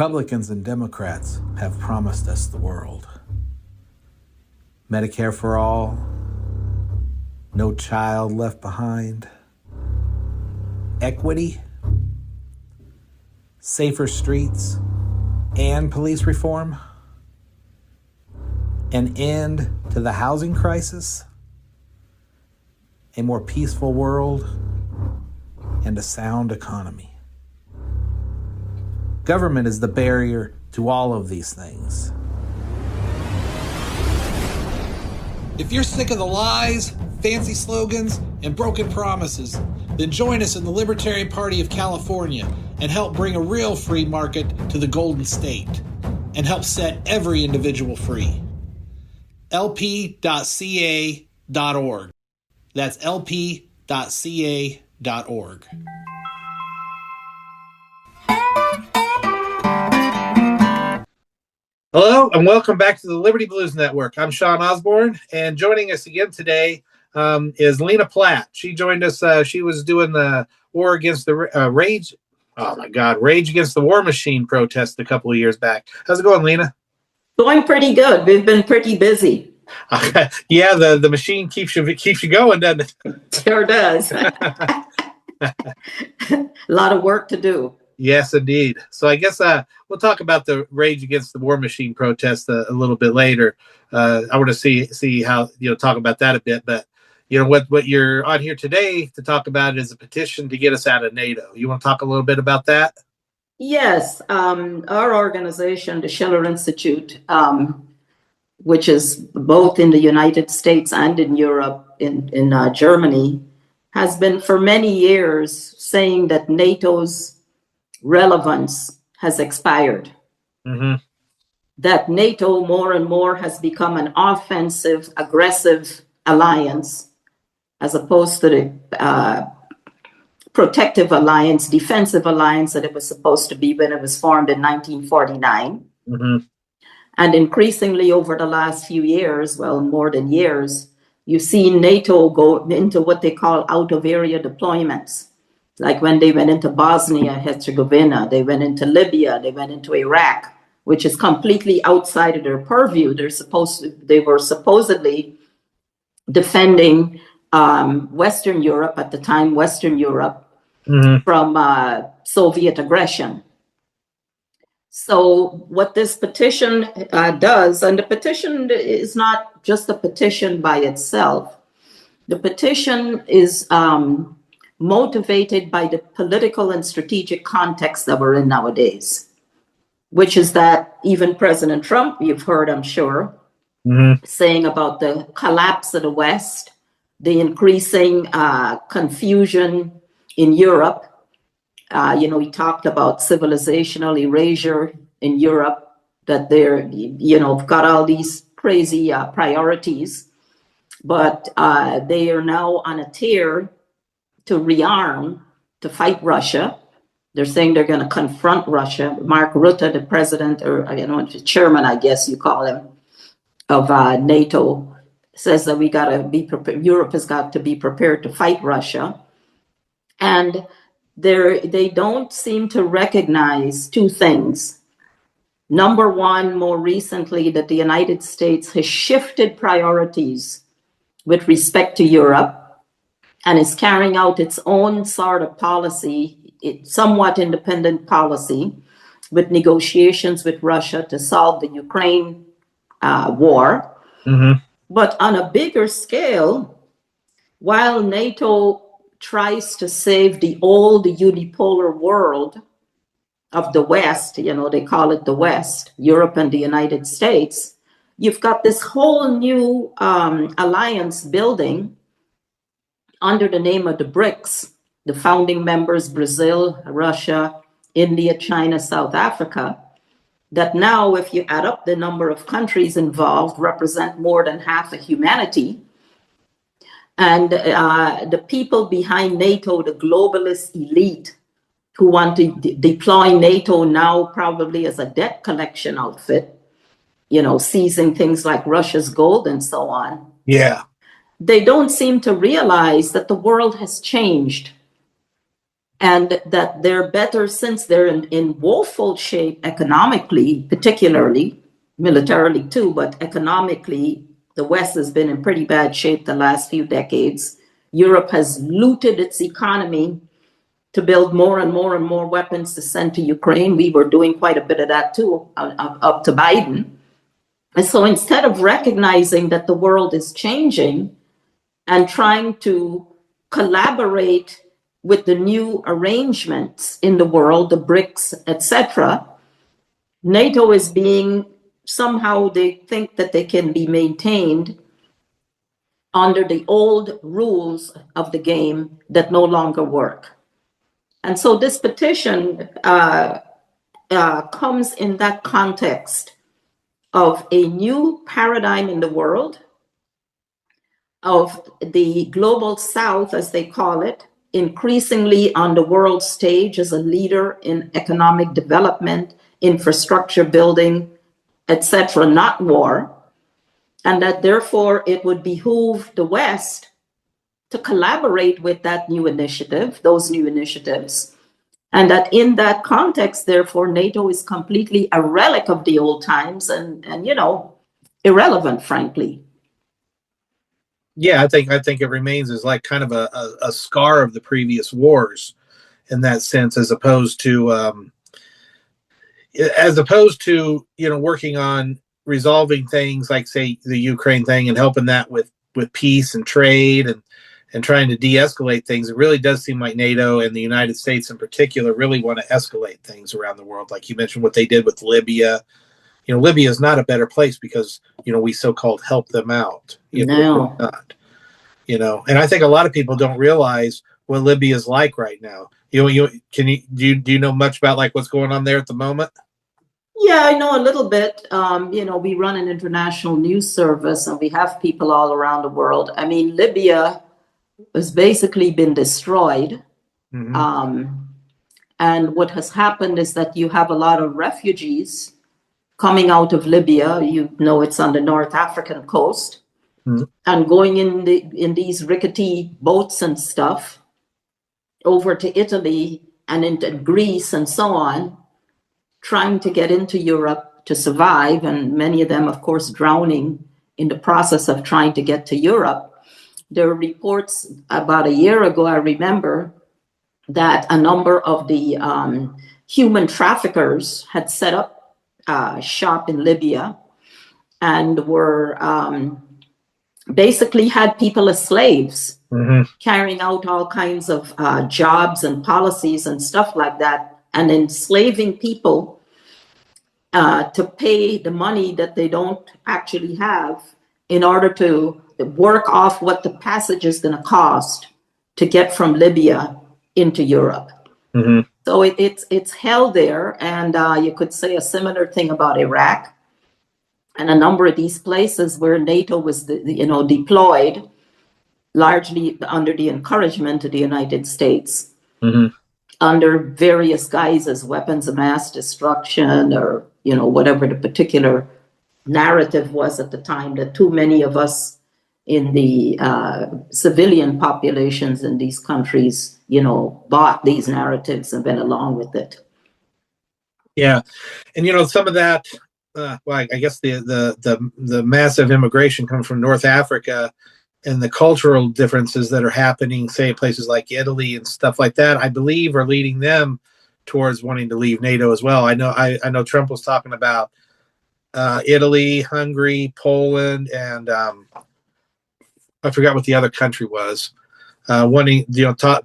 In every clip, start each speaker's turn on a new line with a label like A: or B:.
A: Republicans and Democrats have promised us the world. Medicare for all, no child left behind, equity, safer streets, and police reform, an end to the housing crisis, a more peaceful world, and a sound economy. Government is the barrier to all of these things.
B: If you're sick of the lies, fancy slogans, and broken promises, then join us in the Libertarian Party of California and help bring a real free market to the Golden State and help set every individual free. lp.ca.org. That's lp.ca.org.
C: Hello, and welcome back to the Liberty Blues Network. I'm Shawn Osborne, and joining us again today is Lena Platt. She joined us. She was doing the war against the Rage Against the War Machine protest a couple of years back. How's it going, Lena?
D: Going pretty good. We've been pretty busy.
C: Yeah, the machine keeps you going, doesn't it?
D: Sure does. A lot of work to do.
C: Yes, indeed. So I guess we'll talk about the Rage Against the War Machine protest a little bit later. I want to see how talk about that a bit. But what you're on here today to talk about is a petition to get us out of NATO. You want to talk a little bit about that?
D: Yes, our organization, the Schiller Institute, which is both in the United States and in Europe, in Germany, has been for many years saying that NATO's relevance has expired.
C: Mm-hmm.
D: That NATO more and more has become an offensive, aggressive alliance, as opposed to the protective alliance, defensive alliance that it was supposed to be when it was formed in 1949.
C: Mm-hmm.
D: And increasingly over the last few years, well, more than years, you've seen NATO go into what they call out-of-area deployments. Like when they went into Bosnia, Herzegovina, they went into Libya, they went into Iraq, which is completely outside of their purview. They were supposedly defending Western Europe at the time,
C: mm-hmm.
D: from Soviet aggression. So what this petition does, and the petition is not just a petition by itself. The petition is motivated by the political and strategic context that we're in nowadays, which is that even President Trump, you've heard, I'm sure,
C: mm-hmm.
D: saying about the collapse of the West, the increasing confusion in Europe. He talked about civilizational erasure in Europe, that they're, got all these crazy priorities, but they are now on a tear to rearm, to fight Russia. They're saying they're going to confront Russia. Mark Rutte, the president, or the chairman, I guess you call him, of NATO, says that we got to be prepared. Europe has got to be prepared to fight Russia. And they don't seem to recognize two things. Number one, more recently, that the United States has shifted priorities with respect to Europe and is carrying out its own sort of policy, somewhat independent policy, with negotiations with Russia to solve the Ukraine war.
C: Mm-hmm.
D: But on a bigger scale, while NATO tries to save the old unipolar world of the West, they call it the West, Europe and the United States, you've got this whole new alliance building under the name of the BRICS, the founding members, Brazil, Russia, India, China, South Africa, that now, if you add up the number of countries involved, represent more than half of humanity. And the people behind NATO, the globalist elite, who want to deploy NATO now probably as a debt collection outfit, seizing things like Russia's gold and so on.
C: Yeah.
D: They don't seem to realize that the world has changed. and that they're better since they're in woeful shape economically, particularly militarily too, but economically, the West has been in pretty bad shape the last few decades. Europe has looted its economy to build more and more and more weapons to send to Ukraine. We were doing quite a bit of that too, up to Biden. And so instead of recognizing that the world is changing and trying to collaborate with the new arrangements in the world, the BRICS, etc., NATO is being, somehow they think that they can be maintained under the old rules of the game that no longer work. And so this petition comes in that context of a new paradigm in the world, of the global South, as they call it, increasingly on the world stage as a leader in economic development, infrastructure building, etc., not war, and that therefore it would behoove the West to collaborate with that new initiative, those new initiatives, and that in that context, therefore, NATO is completely a relic of the old times and irrelevant, frankly.
C: Yeah, I think it remains as like kind of a scar of the previous wars in that sense, as opposed to working on resolving things like, say, the Ukraine thing and helping that with peace and trade and trying to de-escalate things. It really does seem like NATO and the United States in particular really want to escalate things around the world. Like you mentioned, what they did with Libya. Libya is not a better place because, we so-called help them out.
D: No.
C: Not, and I think a lot of people don't realize what Libya is like right now. Do you know much about like what's going on there at the moment?
D: Yeah, I know a little bit. We run an international news service and we have people all around the world. I mean, Libya has basically been destroyed.
C: Mm-hmm.
D: And what has happened is that you have a lot of refugees coming out of Libya. It's on the North African coast, mm-hmm. and going in these rickety boats and stuff over to Italy and into Greece and so on, trying to get into Europe to survive, and many of them, of course, drowning in the process of trying to get to Europe. There were reports about a year ago, I remember, that a number of the human traffickers had set up shop in Libya and were basically had people as slaves, mm-hmm. carrying out all kinds of jobs and policies and stuff like that, and enslaving people to pay the money that they don't actually have in order to work off what the passage is going to cost to get from Libya into Europe. Mm-hmm. So it's hell there. And you could say a similar thing about Iraq and a number of these places where NATO was deployed, largely under the encouragement of the United States, mm-hmm. under various guises, weapons of mass destruction, or whatever the particular narrative was at the time, that too many of us in the civilian populations in these countries, bought these narratives and went along with it.
C: Yeah, and some of that, I guess the massive immigration comes from North Africa, and the cultural differences that are happening, say, in places like Italy and stuff like that, I believe are leading them towards wanting to leave NATO as well. I know Trump was talking about Italy, Hungary, Poland, and I forgot what the other country was. Wanting,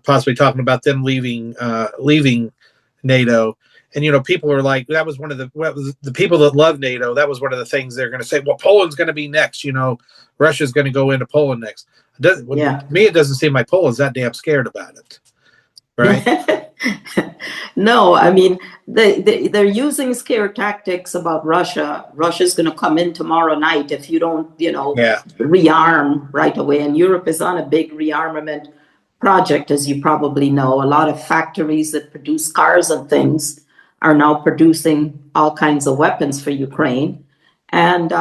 C: possibly talking about them leaving NATO. And people are like, that was one of the people that love NATO. That was one of the things they're going to say. Well, Poland's going to be next. Russia's going to go into Poland next. To me, it doesn't seem like Poland's that damn scared about it, right?
D: No, I mean, they're using scare tactics about Russia. Russia's going to come in tomorrow night if you don't, rearm right away. And Europe is on a big rearmament project, as you probably know. A lot of factories that produce cars and things are now producing all kinds of weapons for Ukraine. And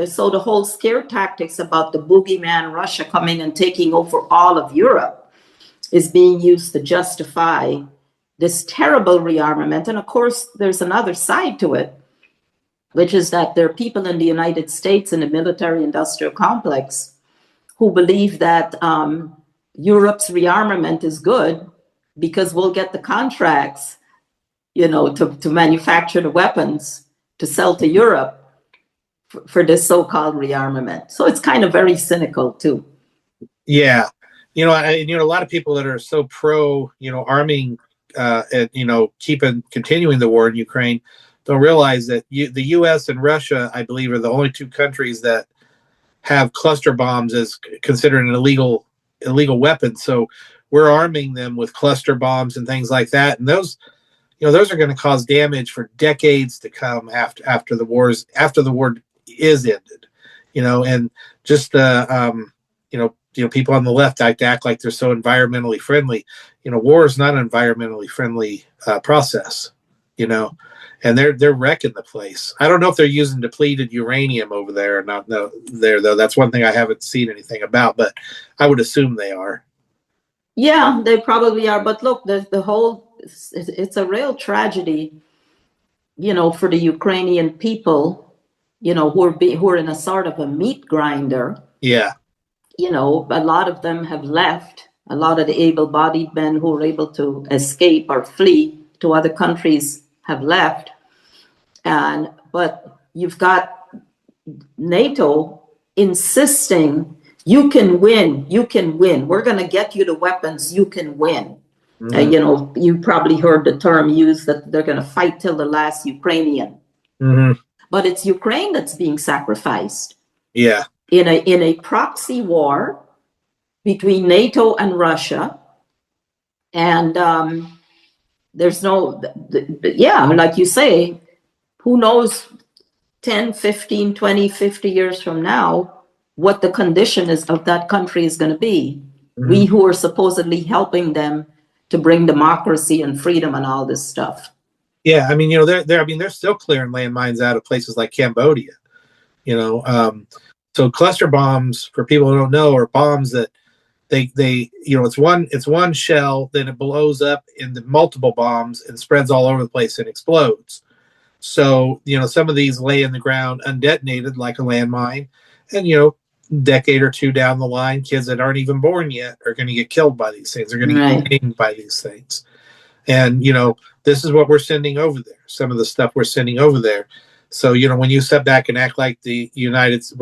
D: so the whole scare tactics about the boogeyman Russia coming and taking over all of Europe is being used to justify this terrible rearmament. And of course, there's another side to it, which is that there are people in the United States in the military industrial complex who believe that Europe's rearmament is good because we'll get the contracts, to manufacture the weapons to sell to Europe for this so-called rearmament. So it's kind of very cynical too.
C: Yeah. A lot of people that are so pro, arming, continuing the war in Ukraine don't realize that the U.S. and Russia, I believe, are the only two countries that have cluster bombs as considered an illegal weapon. So we're arming them with cluster bombs and things like that. And those are going to cause damage for decades to come after the war is ended, and just people on the left act like they're so environmentally friendly. War is not an environmentally friendly process, and they're wrecking the place. I don't know if they're using depleted uranium over there or not. No, though. That's one thing I haven't seen anything about, but I would assume they are.
D: Yeah, they probably are. But look, the whole, it's a real tragedy, for the Ukrainian people, who are in a sort of a meat grinder.
C: Yeah.
D: A lot of them have left. A lot of the able-bodied men who were able to escape or flee to other countries have left. But you've got NATO insisting, you can win. We're going to get you the weapons. You can win. Mm-hmm. You probably heard the term used that they're going to fight till the last Ukrainian.
C: Mm-hmm.
D: But it's Ukraine that's being sacrificed.
C: Yeah.
D: In a proxy war between NATO and Russia. And there's like you say, who knows 10, 15, 20, 50 years from now, what the condition is of that country is going to be. Mm-hmm. We who are supposedly helping them to bring democracy and freedom and all this stuff.
C: Yeah, they're still clearing landmines out of places like Cambodia. So cluster bombs, for people who don't know, are bombs that it's one shell, then it blows up into multiple bombs and spreads all over the place and explodes. So, some of these lay in the ground undetonated like a landmine, and decade or two down the line, kids that aren't even born yet are going to get killed by these things. They're going to get aimed by these things. And, this is what we're sending over there. Some of the stuff we're sending over there. So, when you step back and act like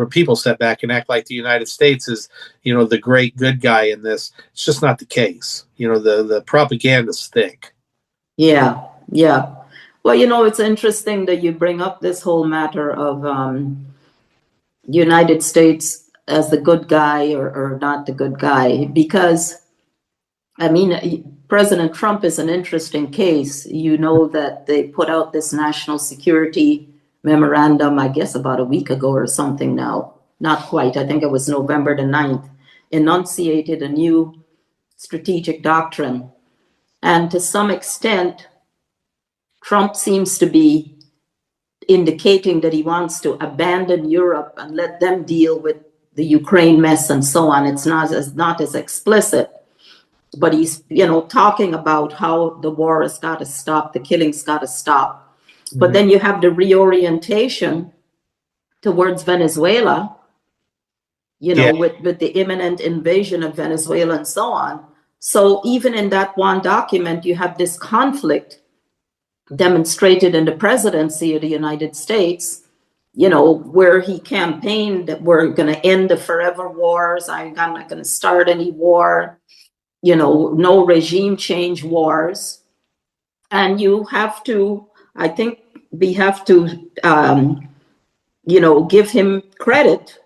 C: people step back and act like the United States is, the great good guy in this, it's just not the case. The propaganda's thick.
D: Yeah. Yeah. Well, it's interesting that you bring up this whole matter of United States as the good guy or not the good guy, because, President Trump is an interesting case. That they put out this national security memorandum, I guess about a week ago or something now. Not quite. I think it was November the 9th, enunciated a new strategic doctrine. And to some extent, Trump seems to be indicating that he wants to abandon Europe and let them deal with the Ukraine mess and so on. It's not as explicit, but he's, talking about how the war has got to stop, the killing's got to stop. Mm-hmm. But then you have the reorientation towards Venezuela, with the imminent invasion of Venezuela and so on. So even in that one document, you have this conflict demonstrated in the presidency of the United States, where he campaigned that we're going to end the forever wars. I'm not going to start any war, no regime change wars. And you have to, I think we have to, give him credit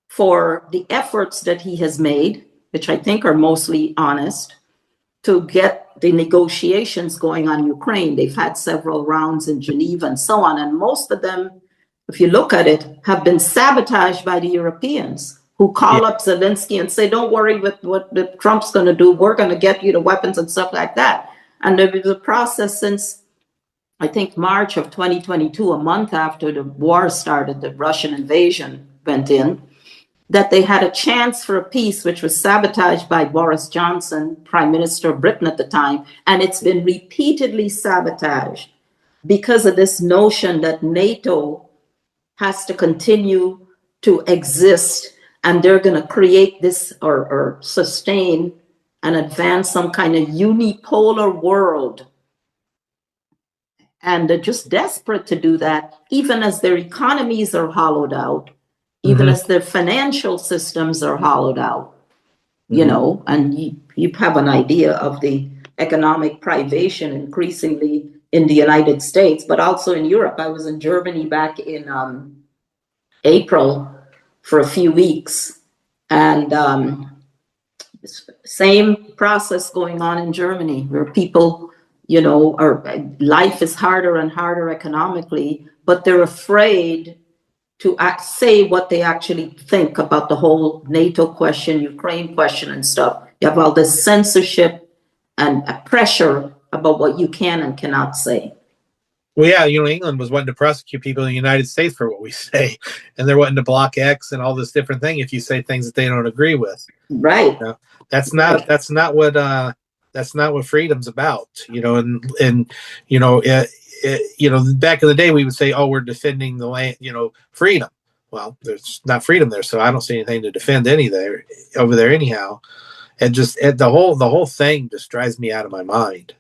D: for the efforts that he has made, which I think are mostly honest, to get the negotiations going on Ukraine. They've had several rounds in Geneva and so on. And most of them, if you look at it, have been sabotaged by the Europeans who call up Zelensky and say, don't worry with what Trump's going to do. We're going to get you the weapons and stuff like that. And there was a process since, I think, March of 2022, a month after the war started, the Russian invasion went in, that they had a chance for a peace, which was sabotaged by Boris Johnson, Prime Minister of Britain at the time, and it's been repeatedly sabotaged because of this notion that NATO has to continue to exist, and they're going to create this or sustain and advance some kind of unipolar world. And they're just desperate to do that, even as their economies are hollowed out, even as their financial systems are hollowed out, you know, and you have an idea of the economic privation increasingly in the United States, but also in Europe. I was in Germany back in April for a few weeks, and same process going on in Germany, where people, you know, life is harder and harder economically, but they're afraid to say what they actually think about the whole NATO question, Ukraine question and stuff. You have all this censorship and pressure about what you can and cannot say.
C: Well, yeah, you know, England was wanting to prosecute people in the United States for what we say, and they're wanting to block X and all this different thing if you say things that they don't agree with.
D: Right.
C: You know, that's not what freedom's about. You know, and you know, you know, back in the day we would say, oh, we're defending the land, you know, freedom. Well, there's not freedom there, so I don't see anything to defend over there anyhow. And just the whole thing just drives me out of my mind.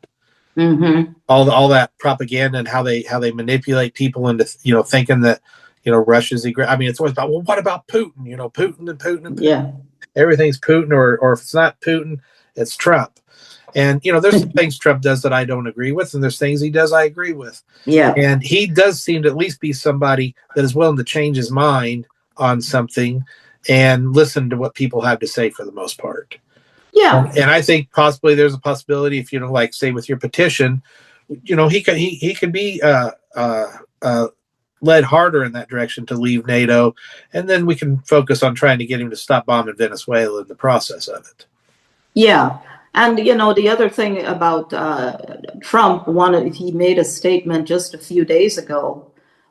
C: All that propaganda and how they manipulate people into, you know, thinking that, you know, Russia's I mean, it's always about, well, what about Putin? You know, Putin and Putin and Putin.
D: Yeah.
C: Everything's Putin, or if it's not Putin, it's Trump. And, you know, there's some things Trump does that I don't agree with, and there's things he does I agree with.
D: Yeah. And
C: he does seem to at least be somebody that is willing to change his mind on something and listen to what people have to say for the most part.
D: Yeah.
C: And I think possibly there's a possibility, if, you know, like say with your petition, you know, he could be led harder in that direction to leave NATO, and then we can focus on trying to get him to stop bombing Venezuela in the process of it.
D: Yeah. And, you know, the other thing about Trump, he made a statement just a few days ago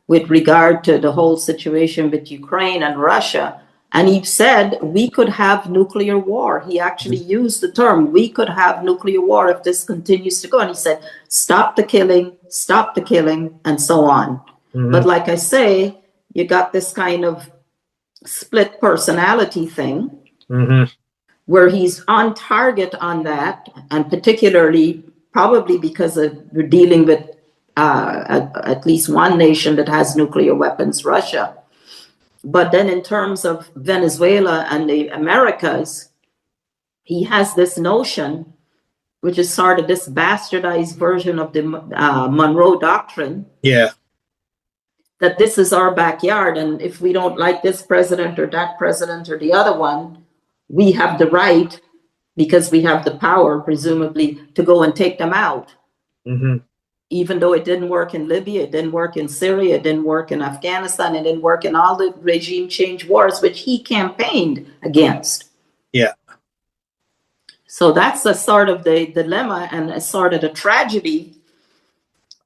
D: with regard to the whole situation with Ukraine and Russia. And he said we could have nuclear war. He actually used the term, we could have nuclear war if this continues to go. And he said, stop the killing, and so on. But like I say, you got this kind of split personality thing. Where he's on target on that, and particularly probably because we're dealing with at least one nation that has nuclear weapons, Russia. But then in terms of Venezuela and the Americas, he has this notion, which is sort of this bastardized version of the Monroe Doctrine.
C: Yeah.
D: That this is our backyard, and if we don't like this president or that president or the other one, we have the right, because we have the power, presumably, to go and take them out. Even though it didn't work in Libya, it didn't work in Syria, it didn't work in Afghanistan, it didn't work in all the regime change wars, which he campaigned against.
C: Yeah.
D: So that's a sort of the dilemma and a sort of the tragedy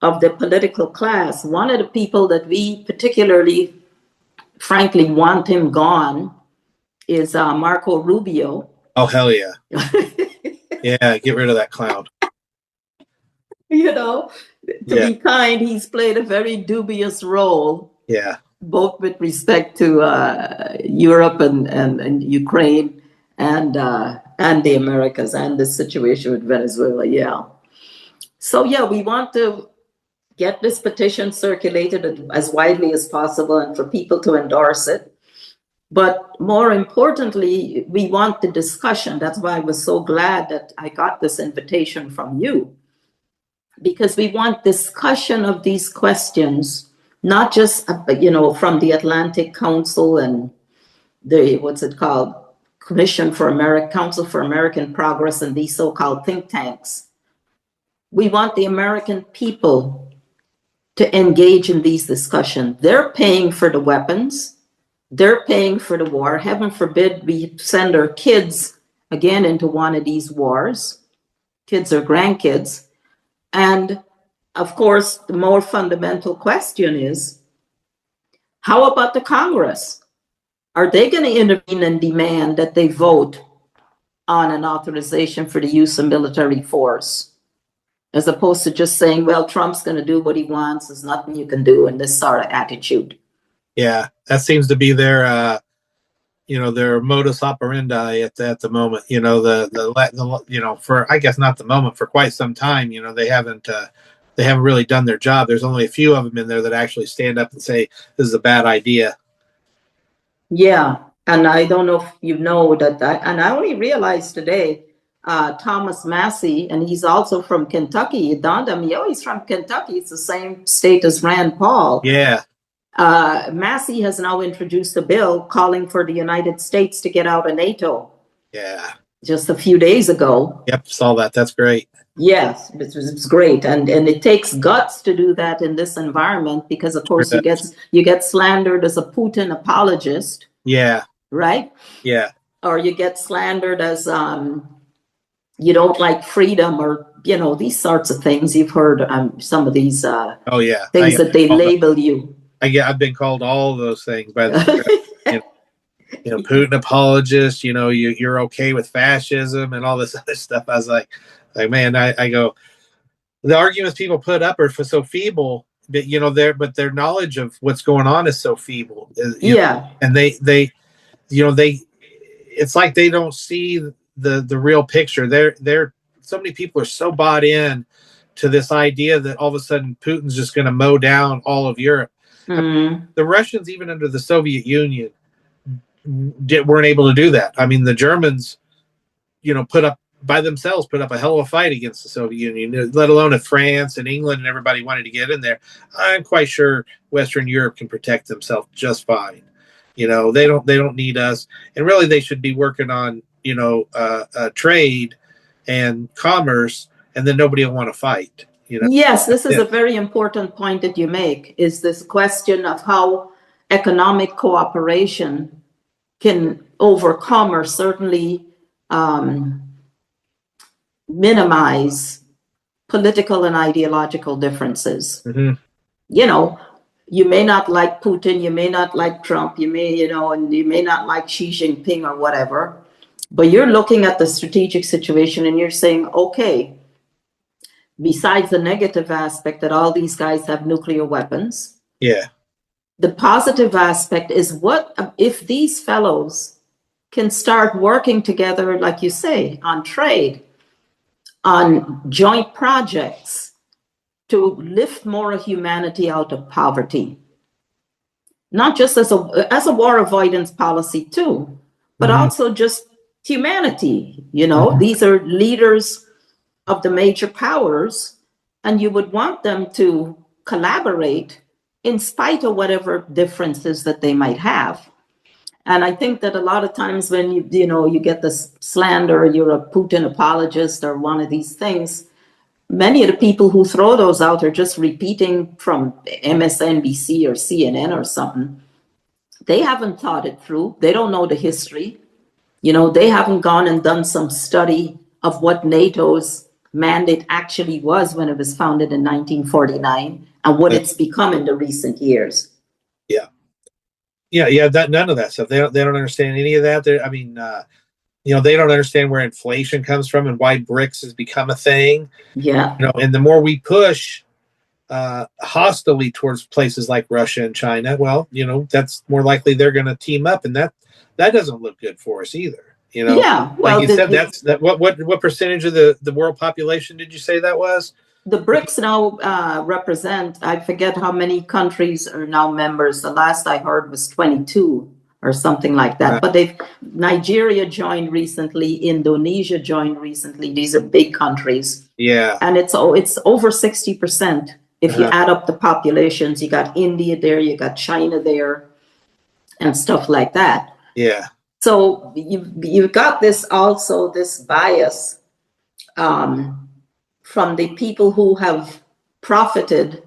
D: of the political class. One of the people that we particularly, frankly, want him gone is Marco Rubio.
C: Oh, hell yeah. Yeah, get rid of that clown.
D: You know, to be kind, he's played a very dubious role.
C: Yeah.
D: Both with respect to Europe and Ukraine and the Americas and the situation with Venezuela. Yeah. So, yeah, we want to get this petition circulated as widely as possible and for people to endorse it. But more importantly, we want the discussion. That's why I was so glad that I got this invitation from you, because we want discussion of these questions, not just, you know, from the Atlantic Council and the, Council for American Progress and these so-called think tanks. We want the American people to engage in these discussions. They're paying for the weapons. They're paying for the war. Heaven forbid we send our kids again into one of these wars, kids or grandkids. And of course, the more fundamental question is, how about the Congress? are they going to intervene and demand that they vote on an authorization for the use of military force, as opposed to just saying, well, Trump's going to do what he wants, there's nothing you can do, and this sort of attitude?
C: Yeah, that seems to be their their modus operandi at the moment. For, I guess, not the moment, for quite some time. They haven't really done their job. There's only a few of them in there that actually stand up and say this is a bad idea.
D: Yeah, and I don't know if you know that, and I only realized today, Thomas Massey, and he's also from Kentucky. It dawned on me, oh, he's from Kentucky. It's the same state as Rand Paul.
C: Yeah.
D: Massey has now introduced a bill calling for the United States to get out of NATO.
C: Yeah.
D: Just a few days ago.
C: Yep, saw that. That's great.
D: Yes, it's great, and it takes guts to do that in this environment, because of course you get slandered as a Putin apologist.
C: Yeah.
D: Right.
C: Yeah.
D: Or you get slandered as you don't like freedom, or these sorts of things. You've heard some of these things that they label you.
C: I've been called all of those things by the Putin apologist. You're okay with fascism and all this other stuff. I was like man, I go, the arguments people put up are so feeble that their knowledge of what's going on is so feeble. And they it's like they don't see the real picture. They're so many people are so bought in to this idea that all of a sudden Putin's just going to mow down all of Europe.
D: Mm-hmm.
C: I mean, the Russians, even under the Soviet Union, weren't able to do that. I mean, the Germans, put up a hell of a fight against the Soviet Union, let alone if France and England and everybody wanted to get in there. I'm quite sure Western Europe can protect themselves just fine. They don't need us. And really, they should be working on, trade and commerce, and then nobody will want to fight.
D: Yes, this is a very important point that you make, is this question of how economic cooperation can overcome, or certainly minimize, political and ideological differences.
C: Mm-hmm.
D: You may not like Putin, you may not like Trump, you may, and you may not like Xi Jinping or whatever, but you're looking at the strategic situation and you're saying, okay, besides the negative aspect that all these guys have nuclear weapons,
C: yeah,
D: the positive aspect is, what if these fellows can start working together, like you say, on trade, on joint projects, to lift more of humanity out of poverty, not just as a war avoidance policy too, but
C: mm-hmm.
D: also just humanity. These are leaders of the major powers, and you would want them to collaborate in spite of whatever differences that they might have. And I think that a lot of times when you get this slander, you're a Putin apologist or one of these things, many of the people who throw those out are just repeating from MSNBC or CNN or something. They haven't thought it through. They don't know the history. They haven't gone and done some study of what NATO's mandate actually was when it was founded in 1949 and what it's become in the recent years.
C: Yeah. None of that stuff. They don't understand any of that. They don't understand where inflation comes from and why BRICS has become a thing.
D: Yeah.
C: And the more we push hostilely towards places like Russia and China, well, that's more likely they're going to team up, and that doesn't look good for us either.
D: Yeah. Well,
C: like you said, what percentage of the world population did you say that was?
D: The BRICS now represent, I forget how many countries are now members. The last I heard was 22 or something like that. But Nigeria joined recently, Indonesia joined recently. These are big countries.
C: Yeah.
D: And it's over 60%. If you add up the populations, you got India there, you got China there, and stuff like that.
C: Yeah.
D: So you've got this bias from the people who have profited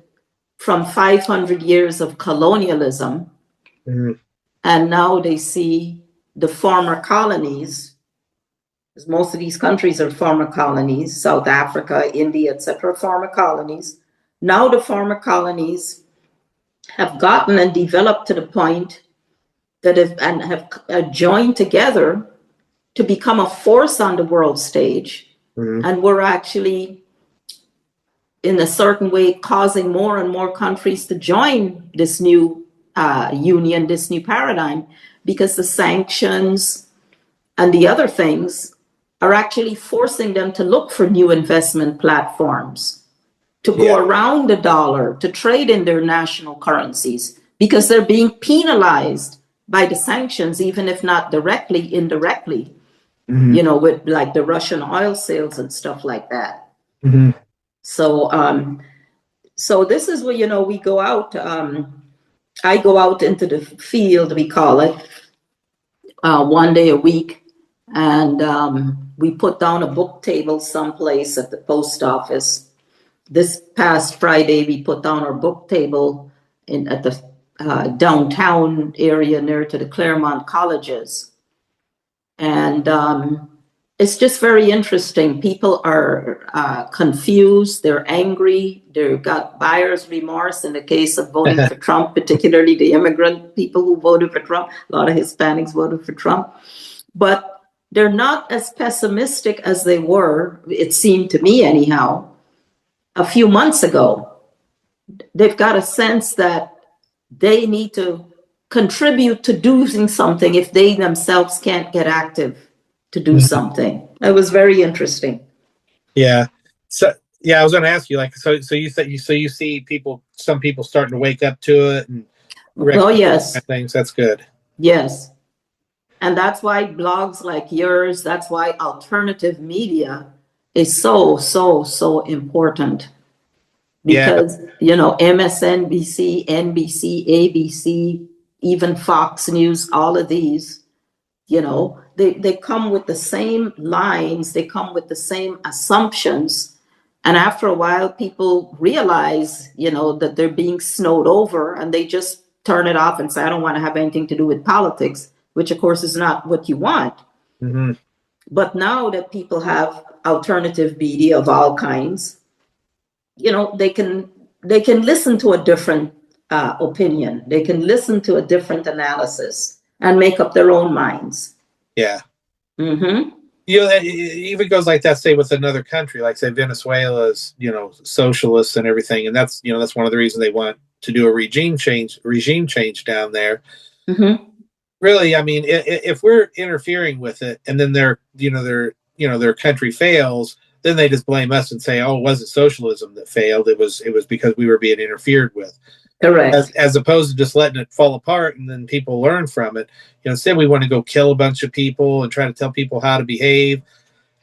D: from 500 years of colonialism.
C: Mm-hmm.
D: And now they see the former colonies, because most of these countries are former colonies, South Africa, India, etc., former colonies. Now the former colonies have gotten and developed to the point that have joined together to become a force on the world stage.
C: Mhm.
D: And we're actually, in a certain way, causing more and more countries to join this new union, this new paradigm, because the sanctions and the other things are actually forcing them to look for new investment platforms, to go around the dollar, to trade in their national currencies, because they're being penalized by the sanctions, even if not directly, indirectly,
C: Mhm.
D: with like the Russian oil sales and stuff like that.
C: Mhm.
D: So, so this is where, we go out. I go out into the field, we call it, one day a week. And we put down a book table someplace at the post office. This past Friday, we put down our book table at the downtown area near to the Claremont colleges. And it's just very interesting. People are confused, they're angry, they've got buyer's remorse in the case of voting for Trump, particularly the immigrant people who voted for Trump. A lot of Hispanics voted for Trump. But they're not as pessimistic as they were, it seemed to me anyhow, a few months ago. They've got a sense that they need to contribute to doing something if they themselves can't get active to do something. That was very interesting.
C: Yeah. So I was going to ask you, like, so you said you see some people starting to wake up to it and
D: Oh, yes.
C: things. That's good.
D: Yes. And that's why blogs like yours, that's why alternative media is so, so, so important. Because, MSNBC, NBC, ABC, even Fox News, all of these, they come with the same lines, they come with the same assumptions. And after a while, people realize, that they're being snowed over, and they just turn it off and say, I don't want to have anything to do with politics, which of course is not what you want.
C: Mm-hmm.
D: But now that people have alternative media of all kinds, they can listen to a different opinion. They can listen to a different analysis and make up their own minds.
C: Yeah.
D: Mm-hmm.
C: It even goes like that, say, with another country, like, say, Venezuela's, socialists and everything. And that's one of the reasons they want to do a regime change down there.
D: Mm-hmm.
C: Really, I mean, if we're interfering with it and then their country fails, then they just blame us and say, oh, it wasn't socialism that failed. It was because we were being interfered with.
D: Correct.
C: As opposed to just letting it fall apart and then people learn from it. Instead we want to go kill a bunch of people and try to tell people how to behave.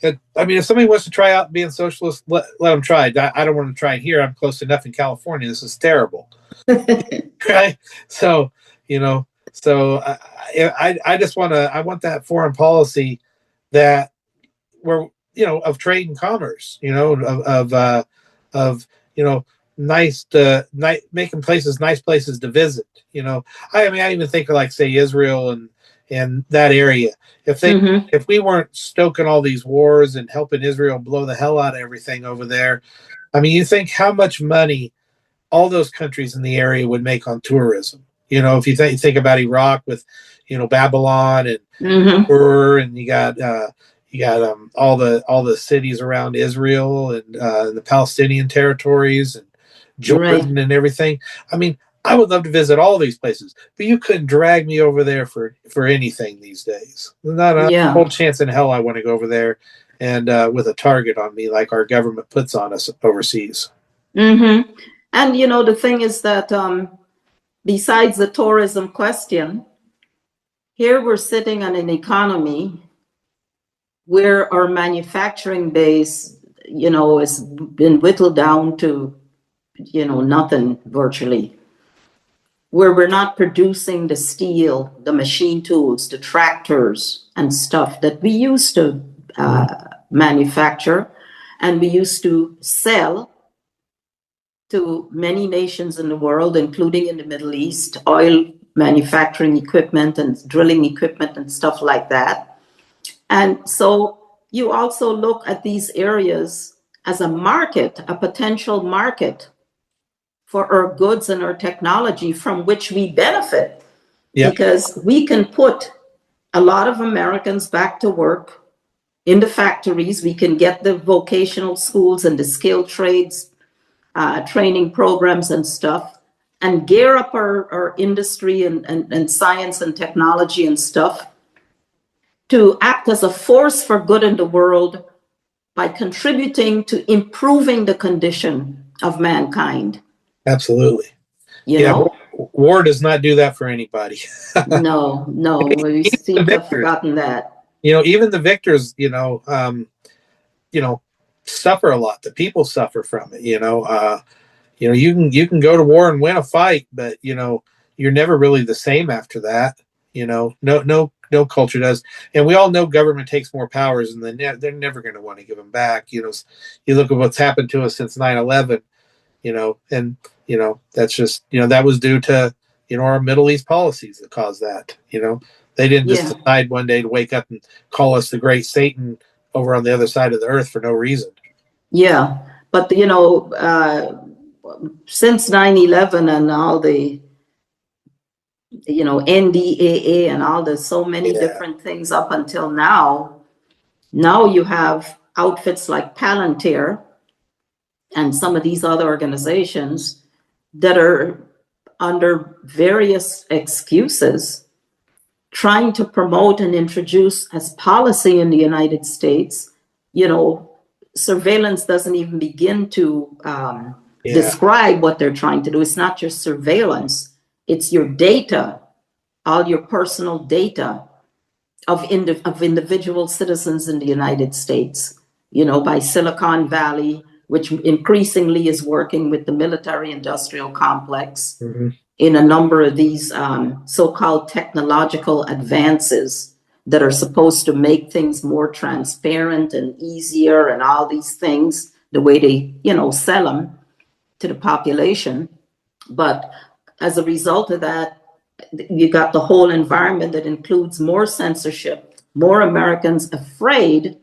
C: I mean, if somebody wants to try out being socialist, let them try. I don't want to try it here. I'm close enough in California. This is terrible. Right? So, I just I want that foreign policy that where, of trade and commerce, of making places nice places to visit. I even think of, like, say, Israel and that area. If we weren't stoking all these wars and helping Israel blow the hell out of everything over there, I mean, you think how much money all those countries in the area would make on tourism. If you think about Iraq with, Babylon and Ur, and you got all the cities around Israel and the Palestinian territories and Jordan and everything. I mean, I would love to visit all these places, but you couldn't drag me over there for anything these days. Not a whole chance in hell I want to go over there and with a target on me like our government puts on us overseas.
D: Mm-hmm. And, the thing is that besides the tourism question, here we're sitting on an economy where our manufacturing base, has been whittled down to, nothing virtually, where we're not producing the steel, the machine tools, the tractors and stuff that we used to manufacture and we used to sell to many nations in the world, including in the Middle East, oil manufacturing equipment and drilling equipment and stuff like that. And so you also look at these areas as a market, a potential market for our goods and our technology from which we benefit.
C: Yeah.
D: because we can put a lot of Americans back to work in the factories. We can get the vocational schools and the skilled trades training programs and stuff, and gear up our industry and science and technology and stuff to act as a force for good in the world by contributing to improving the condition of mankind.
C: Absolutely.
D: You
C: Yeah,
D: know?
C: war does not do that for anybody.
D: No, we seem to have forgotten that.
C: Even the victors, suffer a lot. The people suffer from it. You can go to war and win a fight, but you're never really the same after that. No culture does, and we all know government takes more powers, and they're never going to want to give them back. You look at what's happened to us since 9/11. And that's just that was due to our Middle East policies that caused that. They didn't just decide one day to wake up and call us the great Satan over on the other side of the earth for no reason.
D: Yeah, but since 9/11 and all the NDAA and all the so many different things up until now you have outfits like Palantir and some of these other organizations that are under various excuses trying to promote and introduce as policy in the United States. Surveillance doesn't even begin to describe what they're trying to do. It's not just surveillance. It's your data, all your personal data of individual citizens in the United States, by Silicon Valley, which increasingly is working with the military-industrial complex in a number of these so-called technological advances that are supposed to make things more transparent and easier and all these things, the way they, sell them to the population. But as a result of that, you got the whole environment that includes more censorship, more Americans afraid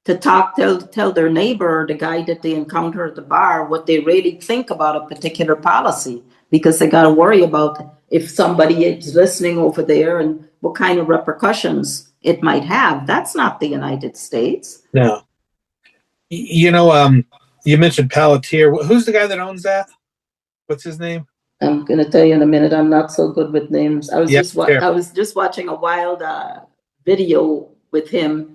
D: to tell their neighbor, the guy that they encounter at the bar, what they really think about a particular policy, because they got to worry about if somebody is listening over there and what kind of repercussions it might have. That's not the United States.
C: No. You mentioned Palantir. Who's the guy that owns that? What's his name?
D: I'm going to tell you in a minute. I'm not so good with names. I was just watching a wild video with him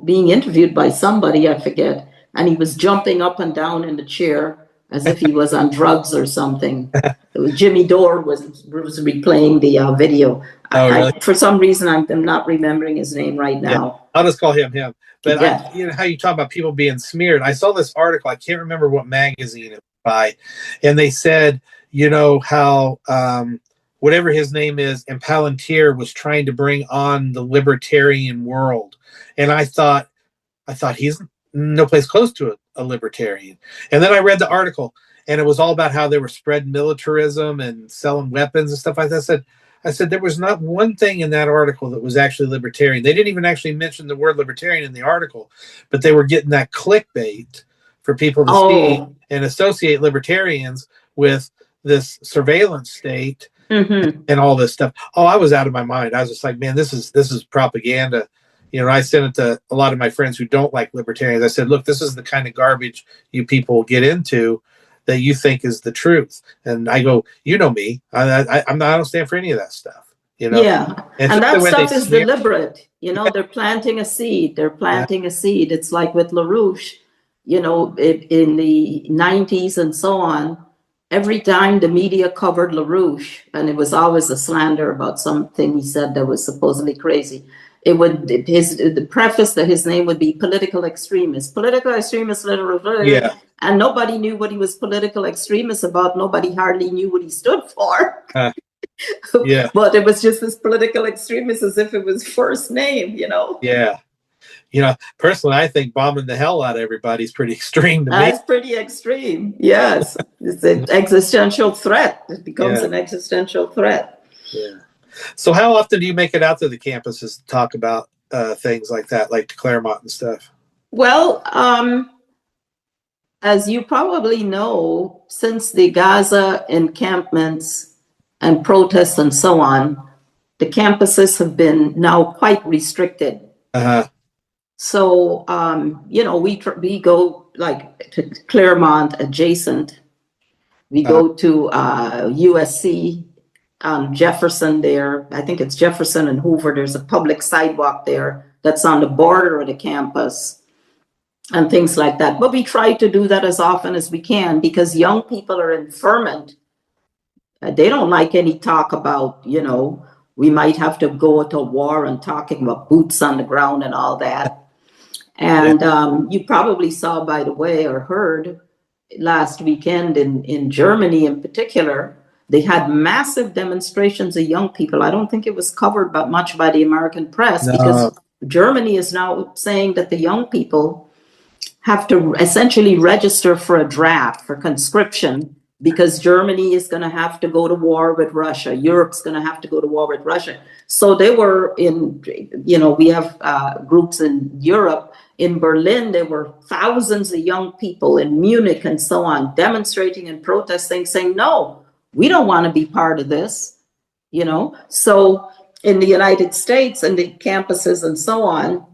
D: being interviewed by somebody, I forget, and he was jumping up and down in the chair as if he was on drugs or something. It was Jimmy Dore was replaying the video.
C: Oh, really?
D: For some reason, I'm not remembering his name right now.
C: Yeah, I'll just call him. But how you talk about people being smeared. I saw this article. I can't remember what magazine it was by, and they said, how whatever his name is, and Palantir was trying to bring on the libertarian world, and I thought he's no place close to a libertarian. And then I read the article, and it was all about how they were spreading militarism and selling weapons and stuff like that. I said there was not one thing in that article that was actually libertarian. They didn't even actually mention the word libertarian in the article, but they were getting that clickbait for people to see and associate libertarians with this surveillance state and all this stuff. Oh, I was out of my mind. I was just like, man, this is propaganda. I sent it to a lot of my friends who don't like libertarians. I said, look, this is the kind of garbage you people get into that you think is the truth. And I go, me, I don't stand for any of that stuff.
D: Yeah, and that stuff is deliberate. They're planting a seed. It's like with LaRouche, in the 90s and so on. Every time the media covered LaRouche, and it was always a slander about something he said that was supposedly crazy, the preface that his name would be political extremist, and nobody knew what he was political extremist about. Nobody hardly knew what he stood for. But it was just this political extremist as if it was first name,
C: Yeah. Personally, I think bombing the hell out of everybody is pretty extreme to me.
D: That's pretty extreme. Yes. It's an existential threat. It becomes an existential threat.
C: Yeah. So how often do you make it out to the campuses to talk about things like that, like to Claremont and stuff?
D: Well, as you probably know, since the Gaza encampments and protests and so on, the campuses have been now quite restricted.
C: Uh-huh.
D: So, we go like to Claremont adjacent. We go to USC, Jefferson there. I think it's Jefferson and Hoover. There's a public sidewalk there that's on the border of the campus and things like that. But we try to do that as often as we can because young people are in ferment. They don't like any talk about, we might have to go to war and talking about boots on the ground and all that. And you probably saw, by the way, or heard last weekend in Germany in particular, they had massive demonstrations of young people. I don't think it was covered much by the American press because Germany is now saying that the young people have to essentially register for a draft, for conscription, because Germany is going to have to go to war with Russia. Europe's going to have to go to war with Russia. So they were we have groups in Europe. In Berlin, there were thousands of young people in Munich and so on, demonstrating and protesting, saying, no, we don't want to be part of this, So in the United States and the campuses and so on,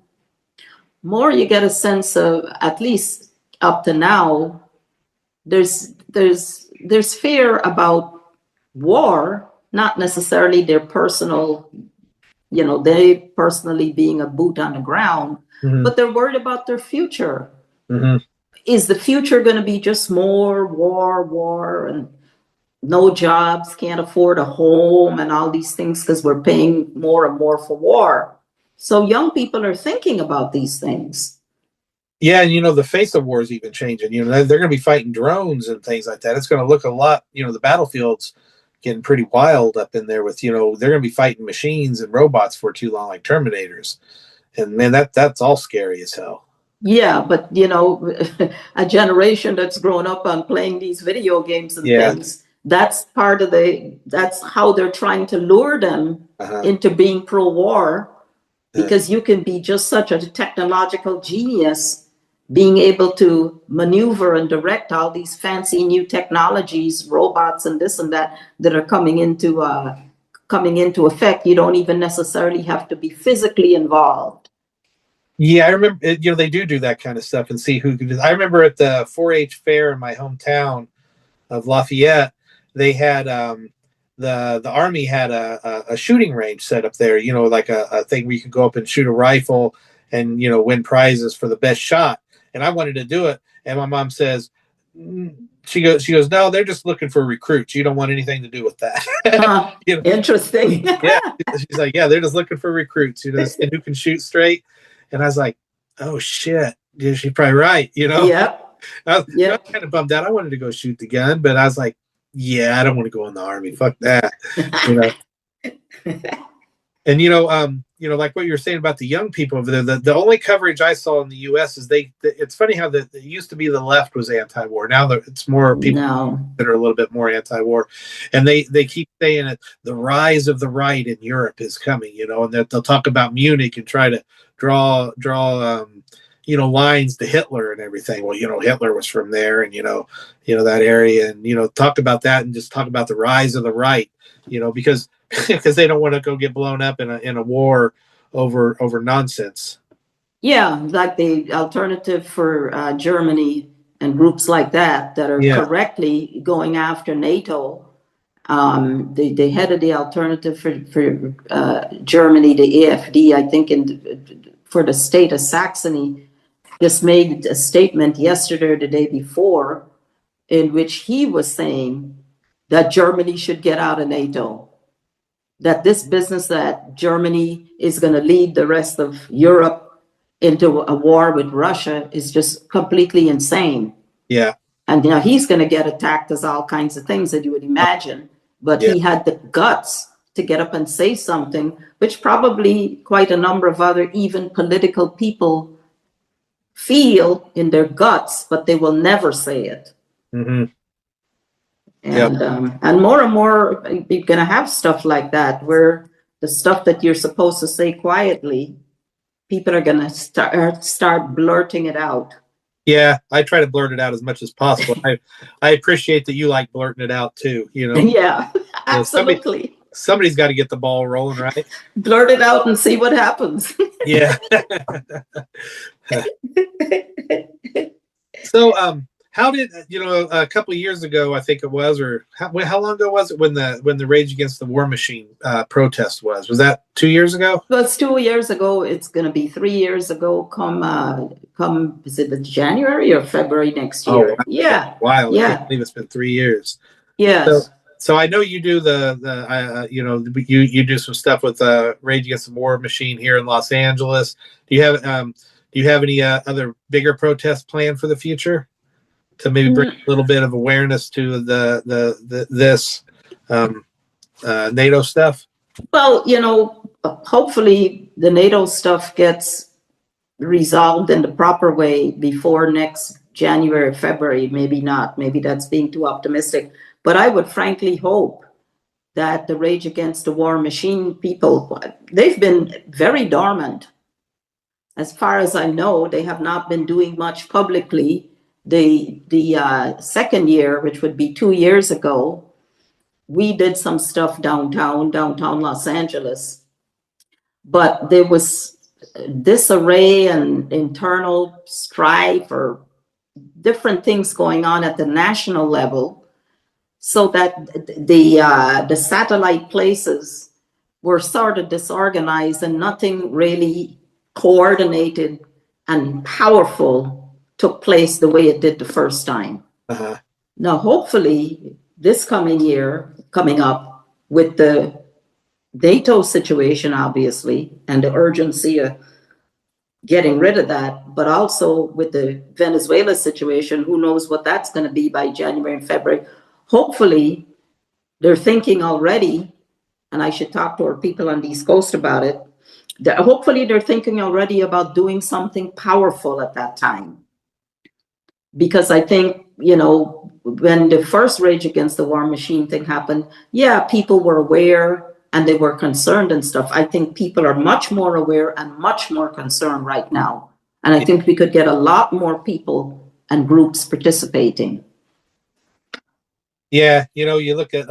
D: more you get a sense of, at least up to now, there's fear about war, not necessarily their personal, they personally being a boot on the ground, but they're worried about their future. Is the future going to be just more war, and no jobs, can't afford a home and all these things because we're paying more and more for war? So young people are thinking about these things.
C: Yeah, and the face of war is even changing. They're going to be fighting drones and things like that. It's going to look a lot. The battlefield's getting pretty wild up in there with. They're going to be fighting machines and robots for too long, like Terminators. And man, that's all scary as hell.
D: Yeah, but a generation that's grown up on playing these video games and things. That's part of that's how they're trying to lure them into being pro-war, because you can be just such a technological genius, being able to maneuver and direct all these fancy new technologies, robots and this and that are coming into effect. You don't even necessarily have to be physically involved.
C: Yeah, I remember, they do that kind of stuff and see who can do. I remember at the 4-H fair in my hometown of Lafayette, they had the Army had a shooting range set up there, like a thing where you could go up and shoot a rifle and, win prizes for the best shot. And I wanted to do it. And my mom says, she goes, no, they're just looking for recruits. You don't want anything to do with that.
D: Interesting.
C: Yeah. She's like, yeah, they're just looking for recruits, and who can shoot straight. And I was like, oh shit. Yeah, she's probably right.
D: Yep.
C: I was kind of bummed out. I wanted to go shoot the gun, but I was like, yeah, I don't want to go in the Army. Fuck that. And like what you were saying about the young people over there, the only coverage I saw in the U.S. is it's funny how it used to be the left was anti-war. Now it's more people that are a little bit more anti-war, and they keep saying it. The rise of the right in Europe is coming, and they'll talk about Munich and try to draw lines to Hitler and everything. Well, Hitler was from there, and that area, and talk about that and just talk about the rise of the right, because they don't want to go get blown up in a war over nonsense. Yeah,
D: like the Alternative for Germany and groups like that are correctly going after NATO. The head of the Alternative for Germany, the AFD, I think, for the state of Saxony, just made a statement yesterday or the day before in which he was saying that Germany should get out of NATO. That this business that Germany is going to lead the rest of Europe into a war with Russia is just completely insane.
C: Yeah.
D: And he's going to get attacked as all kinds of things that you would imagine. But he had the guts to get up and say something, which probably quite a number of other even political people feel in their guts, but they will never say it.
C: Mm-hmm.
D: And more, you're going to have stuff like that, where the stuff that you're supposed to say quietly, people are going to start blurting it out.
C: Yeah, I try to blurt it out as much as possible. I appreciate that you like blurting it out too.
D: Yeah, Absolutely.
C: Somebody's got to get the ball rolling, right?
D: Blurt it out and see what happens.
C: Yeah. So, how did a couple of years ago, I think it was, or how long ago was it when the Rage Against the War Machine protest was? Was that 2 years ago?
D: Well, it's 2 years ago. It's going to be 3 years ago. Come, is it January or February next year?
C: Oh, wow.
D: Yeah.
C: Wow.
D: Yeah.
C: I can't believe it's been 3 years.
D: Yes.
C: So I know you do you do some stuff with Rage Against the War Machine here in Los Angeles. Do you have any other bigger protests planned for the future to maybe bring a little bit of awareness to this NATO stuff?
D: Well, hopefully the NATO stuff gets resolved in the proper way before next January, February. Maybe not. Maybe that's being too optimistic. But I would frankly hope that the Rage Against the War Machine people, they've been very dormant. As far as I know, they have not been doing much publicly. The second year, which would be 2 years ago, we did some stuff downtown Los Angeles. But there was disarray and internal strife or different things going on at the national level, so that the satellite places were sort of disorganized and nothing really coordinated and powerful took place the way it did the first time.
C: Uh-huh.
D: Now, hopefully, this coming up with the NATO situation, obviously, and the urgency of getting rid of that, but also with the Venezuela situation, who knows what that's going to be by January and February. Hopefully, they're thinking already, and I should talk to our people on the East Coast about it. Hopefully, they're thinking already about doing something powerful at that time. Because I think, when the first Rage Against the War Machine thing happened, yeah, people were aware and they were concerned and stuff. I think people are much more aware and much more concerned right now. And I think we could get a lot more people and groups participating.
C: Yeah, you look at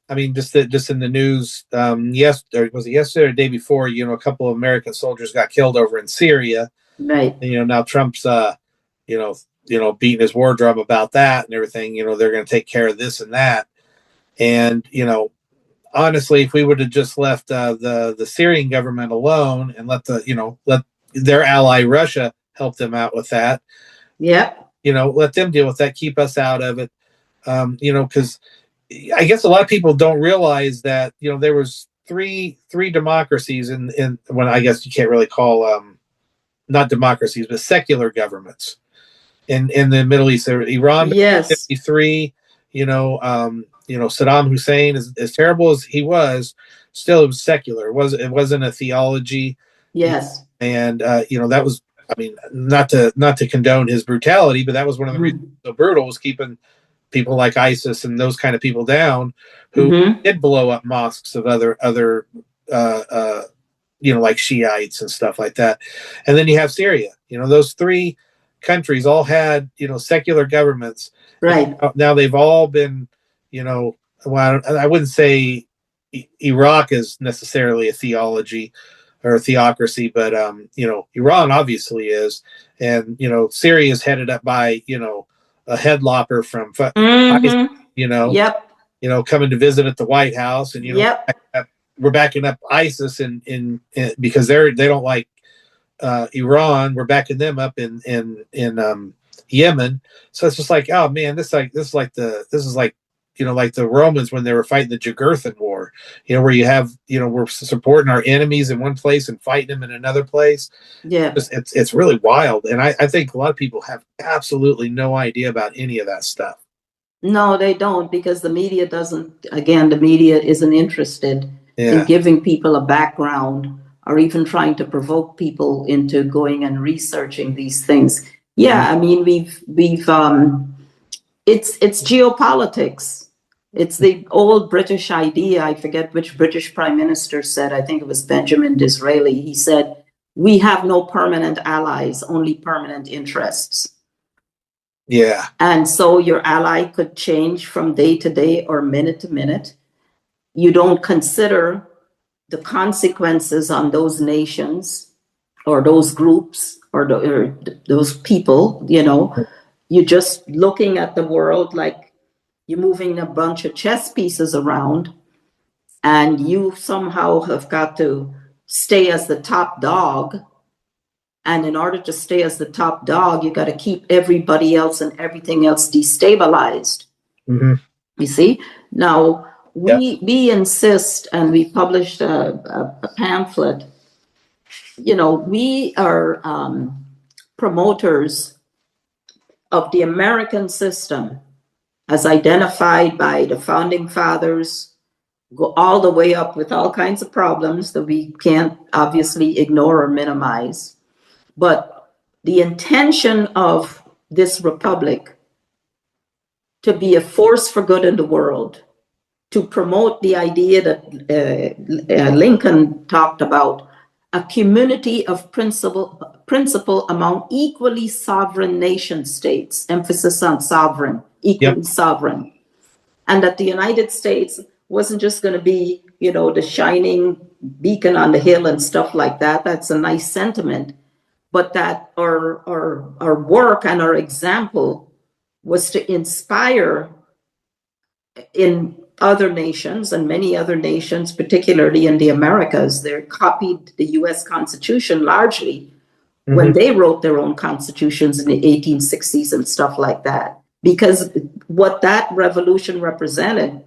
C: just in the news, was it yesterday or the day before, a couple of American soldiers got killed over in Syria.
D: Right.
C: And, now Trump's beating his war drum about that and everything. They're going to take care of this and that. And, honestly, if we would have just left the Syrian government alone and let their ally Russia help them out with that.
D: Yeah.
C: Let them deal with that, keep us out of it. Because I guess a lot of people don't realize that, there was three democracies in when I guess you can't really call not democracies, but secular governments in the Middle East. There, Iran,
D: yes,
C: 53, Saddam Hussein, as terrible as he was, still it was secular. It wasn't a theology.
D: Yes.
C: And that was, not to condone his brutality, but that was one of the reasons so brutal, was keeping people like ISIS and those kind of people down, who did blow up mosques of other like Shiites and stuff like that. And then you have Syria. Those three countries all had secular governments.
D: Right.
C: Now they've all been, well, I wouldn't say Iraq is necessarily a theology or a theocracy, but Iran obviously is, and Syria is headed up by a headlocker from
D: Yep.
C: Coming to visit at the White House, and
D: Yep.
C: we're backing up ISIS in because they don't like Iran. We're backing them up in Yemen. So it's just like, oh man, this is like the Romans when they were fighting the Jugurthan War, where you have, we're supporting our enemies in one place and fighting them in another place.
D: Yeah.
C: It's really wild. And I think a lot of people have absolutely no idea about any of that stuff.
D: No, they don't, because the media isn't interested in giving people a background or even trying to provoke people into going and researching these things. Yeah. We've it's geopolitics. It's the old British idea. I forget which British prime minister said, I think it was Benjamin Disraeli. He said, we have no permanent allies, only permanent interests.
C: Yeah.
D: And so your ally could change from day to day or minute to minute. you don't consider the consequences on those nations or those groups or those people, you're just looking at the world like you're moving a bunch of chess pieces around, and you somehow have got to stay as the top dog. And in order to stay as the top dog, you got to keep everybody else and everything else destabilized.
C: Mm-hmm.
D: You see? Now, we insist, and we published a pamphlet, we are promoters of the American system as identified by the founding fathers, go all the way up with all kinds of problems that we can't obviously ignore or minimize. But the intention of this republic to be a force for good in the world, to promote the idea that Lincoln talked about, a community of principle among equally sovereign nation states, emphasis on sovereign, equally sovereign. And that the United States wasn't just going to be, the shining beacon on the hill and stuff like that. That's a nice sentiment. But that our work and our example was to inspire in other nations, and many other nations, particularly in the Americas. They copied the US Constitution largely when they wrote their own constitutions in the 1860s and stuff like that. Because what that revolution represented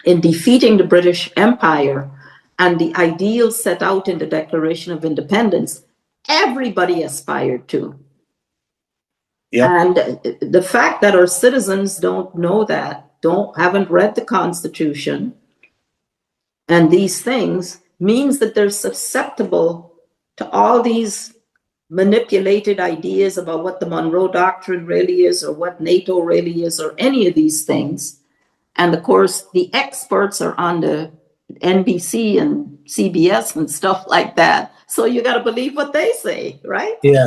D: in defeating the British Empire and the ideals set out in the Declaration of Independence, everybody aspired to. And the fact that our citizens don't know that, haven't read the Constitution and these things, means that they're susceptible to all these manipulated ideas about what the Monroe Doctrine really is, or what NATO really is, or any of these things. And of course, the experts are on the NBC and CBS and stuff like that. So you got to believe what they say, right?
C: Yeah.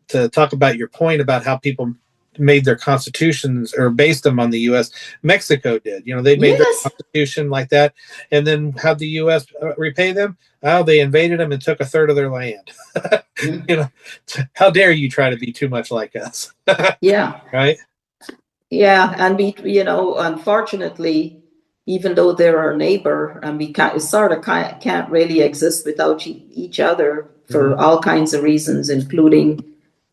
C: To talk about your point about how people made their constitutions or based them on the U.S. Mexico did. They made their constitution like that, and then how'd the U.S. repay them? Oh, they invaded them and took a third of their land. How dare you try to be too much like us? Right.
D: Yeah, and we, unfortunately, even though they're our neighbor, and we can't really exist without each other for all kinds of reasons, including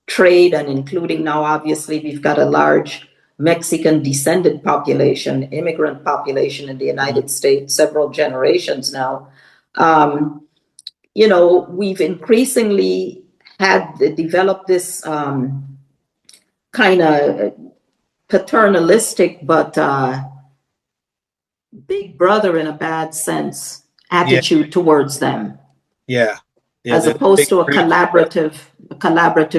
D: trade, and including now, obviously, we've got a large Mexican descendant population, immigrant population in the United States, several generations now. We've increasingly developed this kind of paternalistic, but big brother in a bad sense attitude towards them. As opposed to a collaborative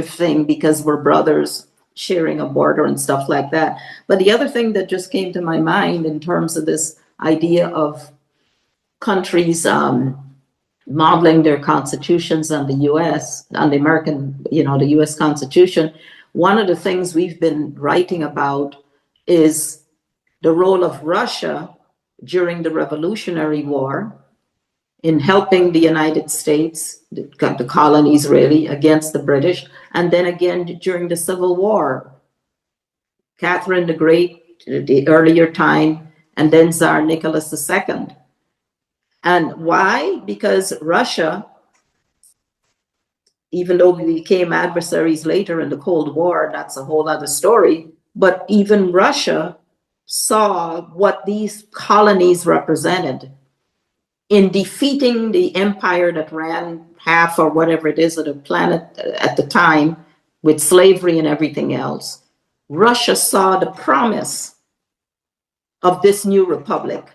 D: thing, because we're brothers sharing a border and stuff like that. But the other thing that just came to my mind in terms of this idea of countries modeling their constitutions on the US, on the American, the US Constitution, one of the things we've been writing about is the role of Russia during the Revolutionary War in helping the United States, the colonies really, against the British, and then again during the Civil War. Catherine the Great, the earlier time, and then Tsar Nicholas II. And why? Because Russia, even though we became adversaries later in the Cold War, that's a whole other story, but even Russia saw what these colonies represented in defeating the empire that ran half or whatever it is of the planet at the time with slavery and everything else. Russia saw the promise of this new republic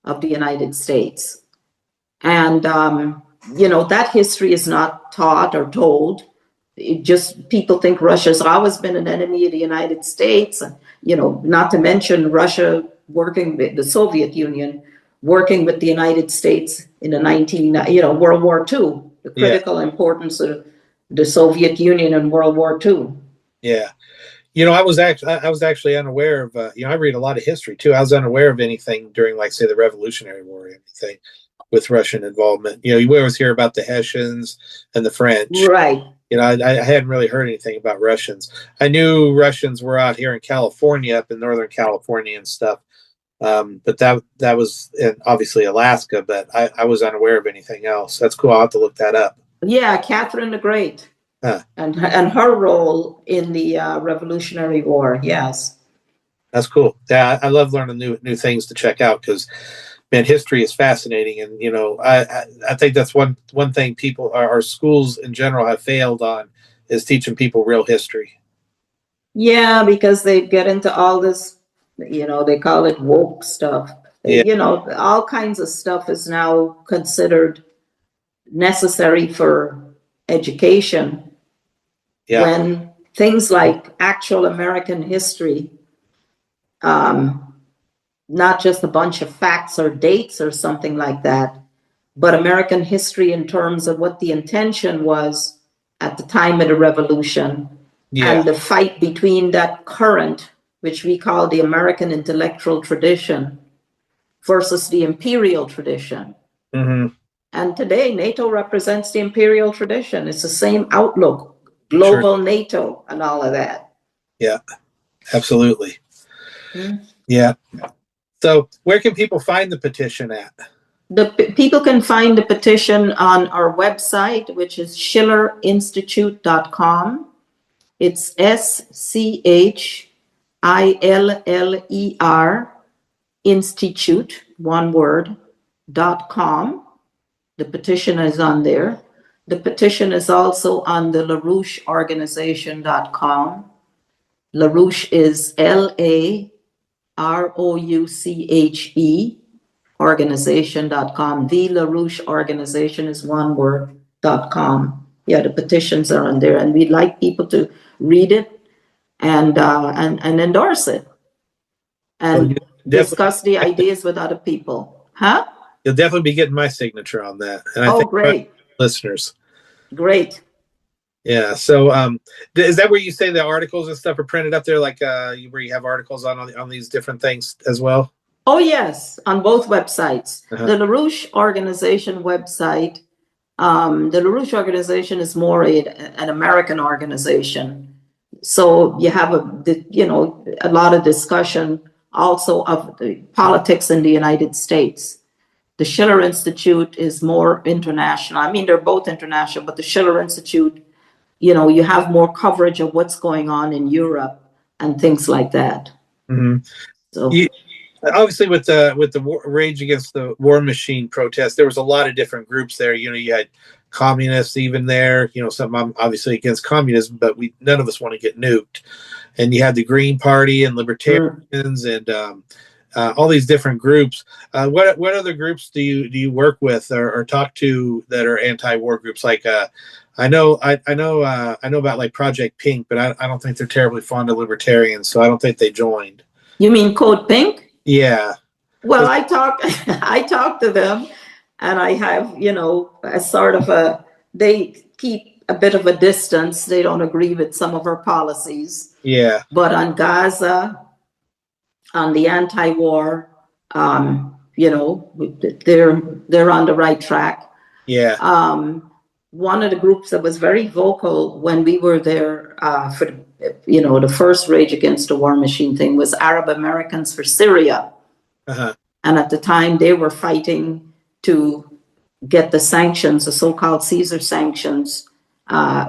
D: of the United States. And, that history is not taught or told. People think Russia's always been an enemy of the United States. Not to mention Russia working with the Soviet Union, working with the United States in the World War II, the critical importance of the Soviet Union in World War II.
C: I was actually unaware of. I read a lot of history too. I was unaware of anything during, like, say, the Revolutionary War or anything with Russian involvement. We always hear about the Hessians and the French.
D: Right.
C: I hadn't really heard anything about Russians. I knew Russians were out here in California, up in Northern California and stuff. But that was in, obviously, Alaska. But I was unaware of anything else. That's cool. I'll have to look that up.
D: Yeah, Catherine the Great.
C: Huh.
D: And her role in the Revolutionary War. Yes.
C: That's cool. Yeah, I love learning new things to check out because, man, history is fascinating, and I think that's one thing people, our schools in general, have failed on, is teaching people real history.
D: Yeah, because they get into all this, they call it woke stuff.
C: Yeah.
D: All kinds of stuff is now considered necessary for education.
C: Yeah.
D: When things like actual American history, not just a bunch of facts or dates or something like that, but American history in terms of what the intention was at the time of the revolution, and the fight between that current, which we call the American intellectual tradition, versus the imperial tradition.
C: Mm-hmm.
D: And today, NATO represents the imperial tradition. It's the same outlook. Global NATO and all of that.
C: Yeah, absolutely. Yeah. So where can people find the petition at?
D: People can find the petition on our website, which is schillerinstitute.com. It's SCHILLER Institute, one word, .com. The petition is on there. The petition is also on the LaRoucheOrganization.com. LaRouche is LaRouche, organization.com. The LaRouche Organization is one word, .com. Yeah, the petitions are on there, and we'd like people to read it and endorse it and discuss the ideas with other people. Huh?
C: You'll definitely be getting my signature on that. And I think
D: great.
C: Listeners.
D: Great.
C: Yeah. So is that where you say the articles and stuff are printed up there, like where you have articles on these different things as well?
D: Oh, yes, on both websites.
C: Uh-huh.
D: The LaRouche Organization website, the LaRouche Organization is more an American organization. So you have a lot of discussion also of the politics in the United States. The Schiller Institute is more international. I mean, they're both international, but the Schiller Institute, you have more coverage of what's going on in Europe and things like that.
C: Mm-hmm.
D: So
C: obviously, with the Rage Against the War Machine protest, there was a lot of different groups there. You had communists even there. Some obviously against communism, but none of us want to get nuked. And you had the Green Party and libertarians and all these different groups. What other groups do you work with or talk to that are anti-war groups? Like I know about like Project Pink, but I don't think they're terribly fond of libertarians, so I don't think they joined.
D: You mean Code Pink?
C: Yeah.
D: Well, I talk to them, and I have a sort of they keep a bit of a distance. They don't agree with some of our policies.
C: Yeah.
D: But on Gaza, on the anti-war, they're on the right track.
C: Yeah.
D: One of the groups that was very vocal when we were there for the first Rage Against the War Machine thing was Arab Americans for Syria.
C: Uh-huh.
D: And at the time they were fighting to get the sanctions, the so-called Caesar sanctions,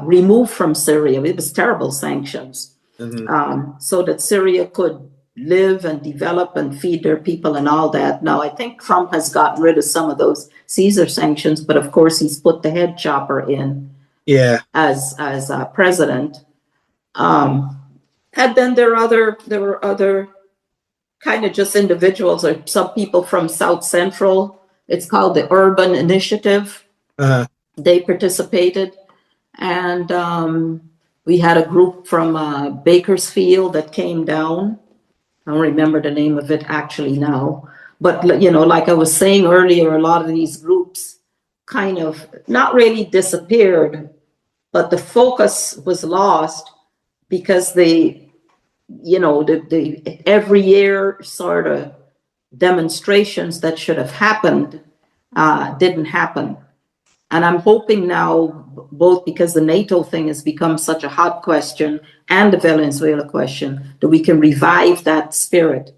D: removed from Syria. It was terrible sanctions.
C: Mm-hmm.
D: So that Syria could live and develop and feed their people and all that. Now, I think Trump has gotten rid of some of those Caesar sanctions, but of course he's put the head chopper in as president. And then there were other kind of just individuals or some people from South Central. It's called the Urban Initiative.
C: Uh-huh.
D: They participated. And we had a group from Bakersfield that came down. I don't remember the name of it actually now. But, like I was saying earlier, a lot of these groups kind of not really disappeared, but the focus was lost because they the every year sort of demonstrations that should have happened didn't happen. And I'm hoping now, both because the NATO thing has become such a hot question and the Venezuela question, that we can revive that spirit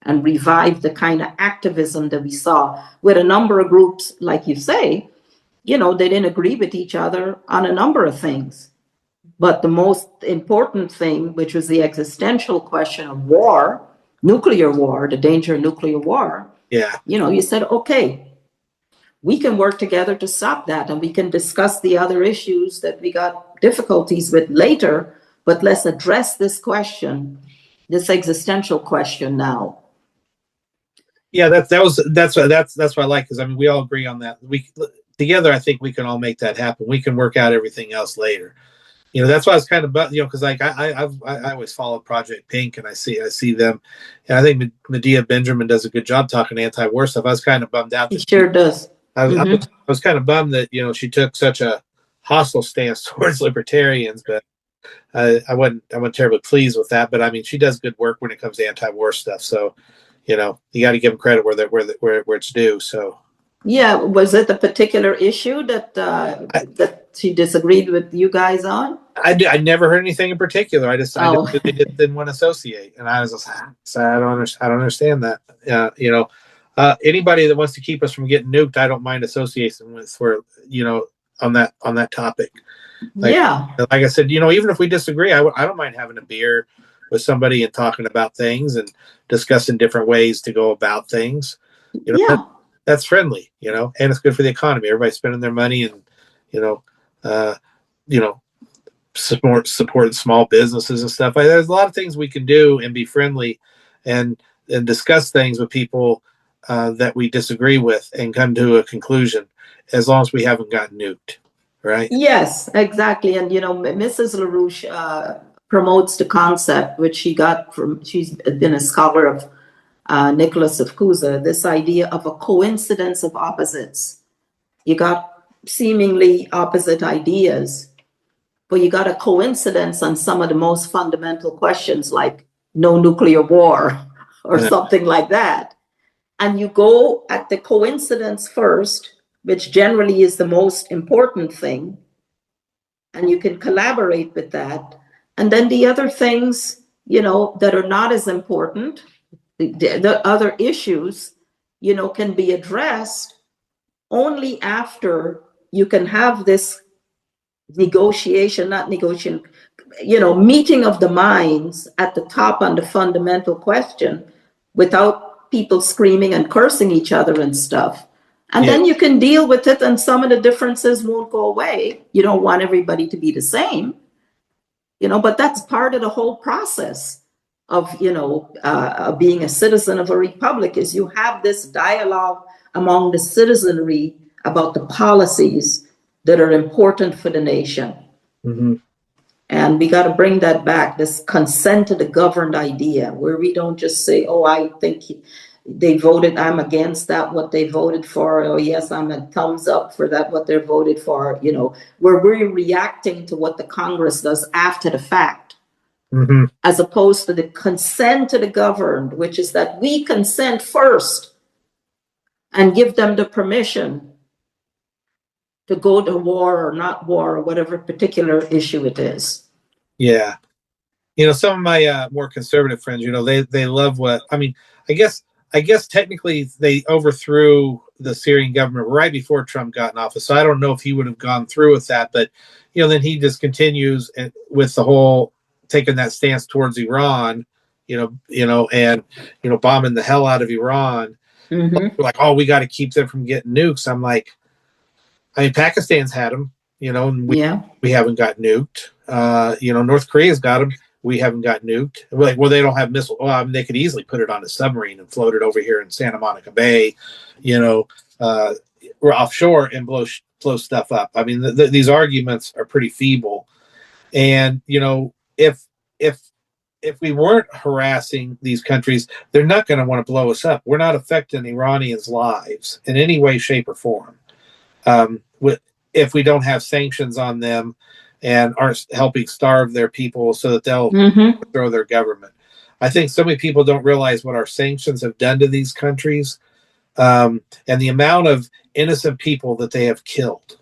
D: and revive the kind of activism that we saw with a number of groups, like you say, they didn't agree with each other on a number of things. But the most important thing, which was the existential question of war, nuclear war, the danger of nuclear war, you said, okay, we can work together to stop that, and we can discuss the other issues that we got difficulties with later, but let's address this question, this existential question now.
C: Yeah, that's what I like, because I mean we all agree on that. We together, I think we can all make that happen. We can work out everything else later. That's why I was kind of, because like I always follow Project Pink, and I see them, and I think Medea Benjamin does a good job talking anti-war stuff. I was kind of bummed out.
D: He sure does.
C: I was kind of bummed that she took such a hostile stance towards libertarians, but I wasn't terribly pleased with that. But I mean, she does good work when it comes to anti-war stuff. So you got to give them credit where it's due. So
D: yeah, was it the particular issue that that she disagreed with you guys on?
C: I never heard anything in particular. I just didn't want to associate, and I was just I don't understand that. Anybody that wants to keep us from getting nuked, I don't mind associating with on that topic. Like I said, even if we disagree, I don't mind having a beer with somebody and talking about things and discussing different ways to go about things. That's friendly, and it's good for the economy. Everybody's spending their money and supporting small businesses and stuff. There's a lot of things we can do and be friendly and discuss things with people that we disagree with and come to a conclusion, as long as we haven't gotten nuked, right?
D: Yes, exactly. And Mrs. LaRouche promotes the concept, which she's been a scholar of Nicholas of Cusa, this idea of a coincidence of opposites. You got seemingly opposite ideas, but you got a coincidence on some of the most fundamental questions, like no nuclear war or something like that. And you go at the coincidence first, which generally is the most important thing, and you can collaborate with that. And then the other things, that are not as important, the other issues, can be addressed only after you can have this meeting of the minds at the top on the fundamental question, without people screaming and cursing each other and stuff. And then you can deal with it, and some of the differences won't go away. You don't want everybody to be the same, but that's part of the whole process of, being a citizen of a republic, is you have this dialogue among the citizenry about the policies that are important for the nation.
C: Mm-hmm.
D: And we got to bring that back, this consent to the governed idea, where we don't just say, oh, I think they voted, I'm against that, what they voted for. Oh, yes, I'm a thumbs up for that, what they're voted for, where we're reacting to what the Congress does after the fact,
C: mm-hmm.
D: as opposed to the consent to the governed, which is that we consent first and give them the permission to go to war or not war, or whatever particular issue it is.
C: Yeah. Some of my more conservative friends, they love I guess technically they overthrew the Syrian government right before Trump got in office. So I don't know if he would have gone through with that, but then he just continues with the whole taking that stance towards Iran, and bombing the hell out of Iran.
D: Mm-hmm.
C: Like, oh, we got to keep them from getting nukes. I'm like, Pakistan's had them, and we haven't got nuked. North Korea's got them. We haven't got nuked. Like, well, they don't have missiles. Well, they could easily put it on a submarine and float it over here in Santa Monica Bay, or offshore and blow stuff up. These arguments are pretty feeble. And, if we weren't harassing these countries, they're not going to want to blow us up. We're not affecting Iranians' lives in any way, shape, or form. If we don't have sanctions on them, and aren't helping starve their people so that they'll throw their government. I think so many people don't realize what our sanctions have done to these countries, and the amount of innocent people that they have killed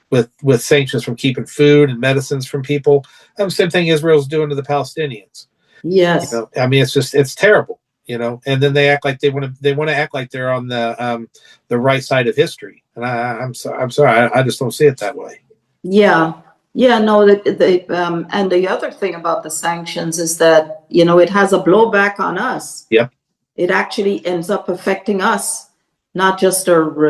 C: with sanctions from keeping food and medicines from people. Same thing Israel's doing to the Palestinians.
D: Yes.
C: I mean, it's terrible. And then they act like they want to act like they're on the right side of history, and I'm sorry, I just don't see it that way.
D: Yeah, no. And the other thing about the sanctions is that it has a blowback on us.
C: Yep.
D: It actually ends up affecting us, not just our